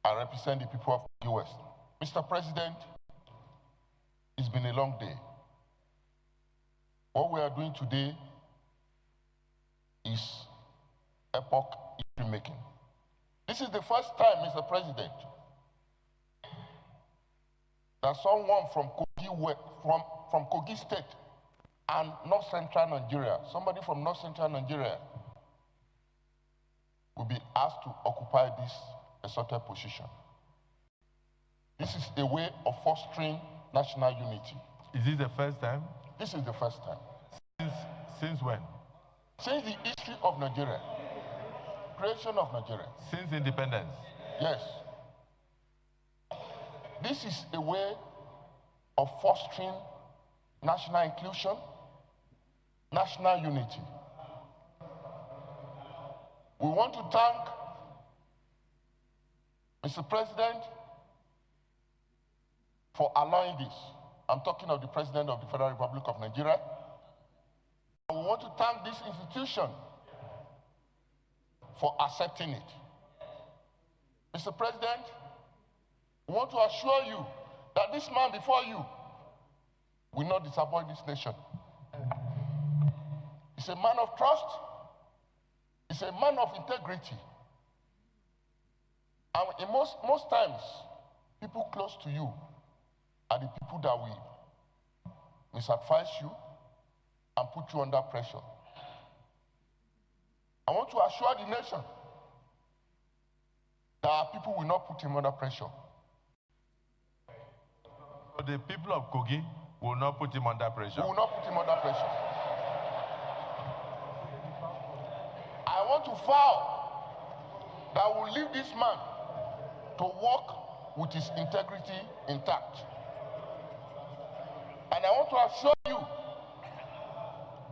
I represent the people of the West. Mr. President, it's been a long day. What we are doing today is epoch history making. This is the first time, Mr. President, that someone from Kogi State and North Central Nigeria, somebody from North Central Nigeria, will be asked to occupy this exalted position. This is a way of fostering national unity. Is this the first time? This is the first time. Since when? Since the history of Nigeria, creation of Nigeria. Since independence? Yes. This is a way of fostering national inclusion, national unity. We want to thank Mr. President for allowing this. I'm talking of the President of the Federal Republic of Nigeria. We want to thank this institution for accepting it. Mr. President, we want to assure you that this man before you will not disappoint this nation. He's a man of trust. He's a man of integrity. And in most times, people close to you are the people that will misadvise you and put you under pressure. I want to assure the nation that our people will not put him under pressure. So the people of Kogi will not put him under pressure? We will not put him under pressure. I want to vow that we will leave this man to walk with his integrity intact. And I want to assure you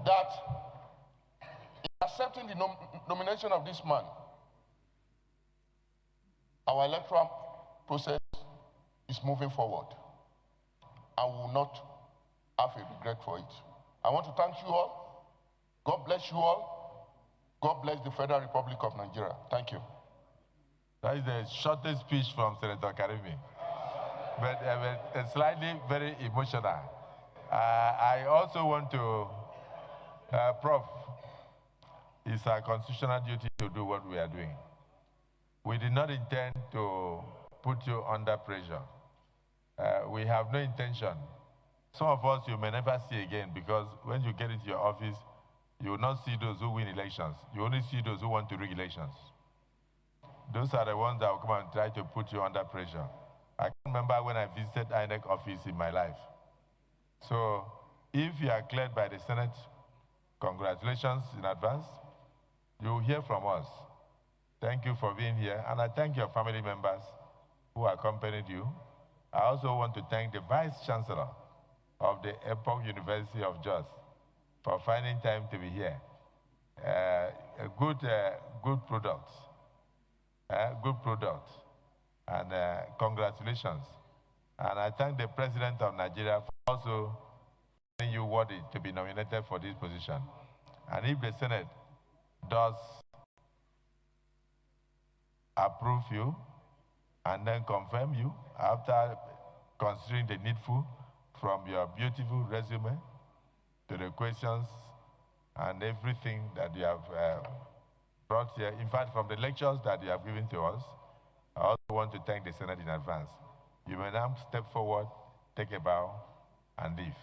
that in accepting the nomination of this man, our electoral process is moving forward, and we will not have a regret for it. I want to thank you all. God bless you all. God bless the Federal Republic of Nigeria. Thank you. That is the shortest speech from Senator Karimi, but slightly very emotional. I also want to, Prof, it's our constitutional duty to do what we are doing. We did not intend to put you under pressure. We have no intention. Some of us you may never see again, because when you get into your office, you will not see those who win elections. You only see those who want to rig elections. Those are the ones that will come and try to put you under pressure. I can remember when I visited INEC office in my life. So if you are cleared by the Senate, congratulations in advance. You will hear from us. Thank you for being here, and I thank your family members who accompanied you. I also want to thank the Vice Chancellor of the Epoch University of Jos for finding time to be here. Good product. Good product. And congratulations. And I thank the President of Nigeria for also finding you worthy to be nominated for this position. And if the Senate does approve you and then confirm you after considering the needful from your beautiful resume to the questions and everything that you have brought here, in fact, from the lectures that you have given to us, I also want to thank the Senate in advance. You may now step forward, take a bow, and leave.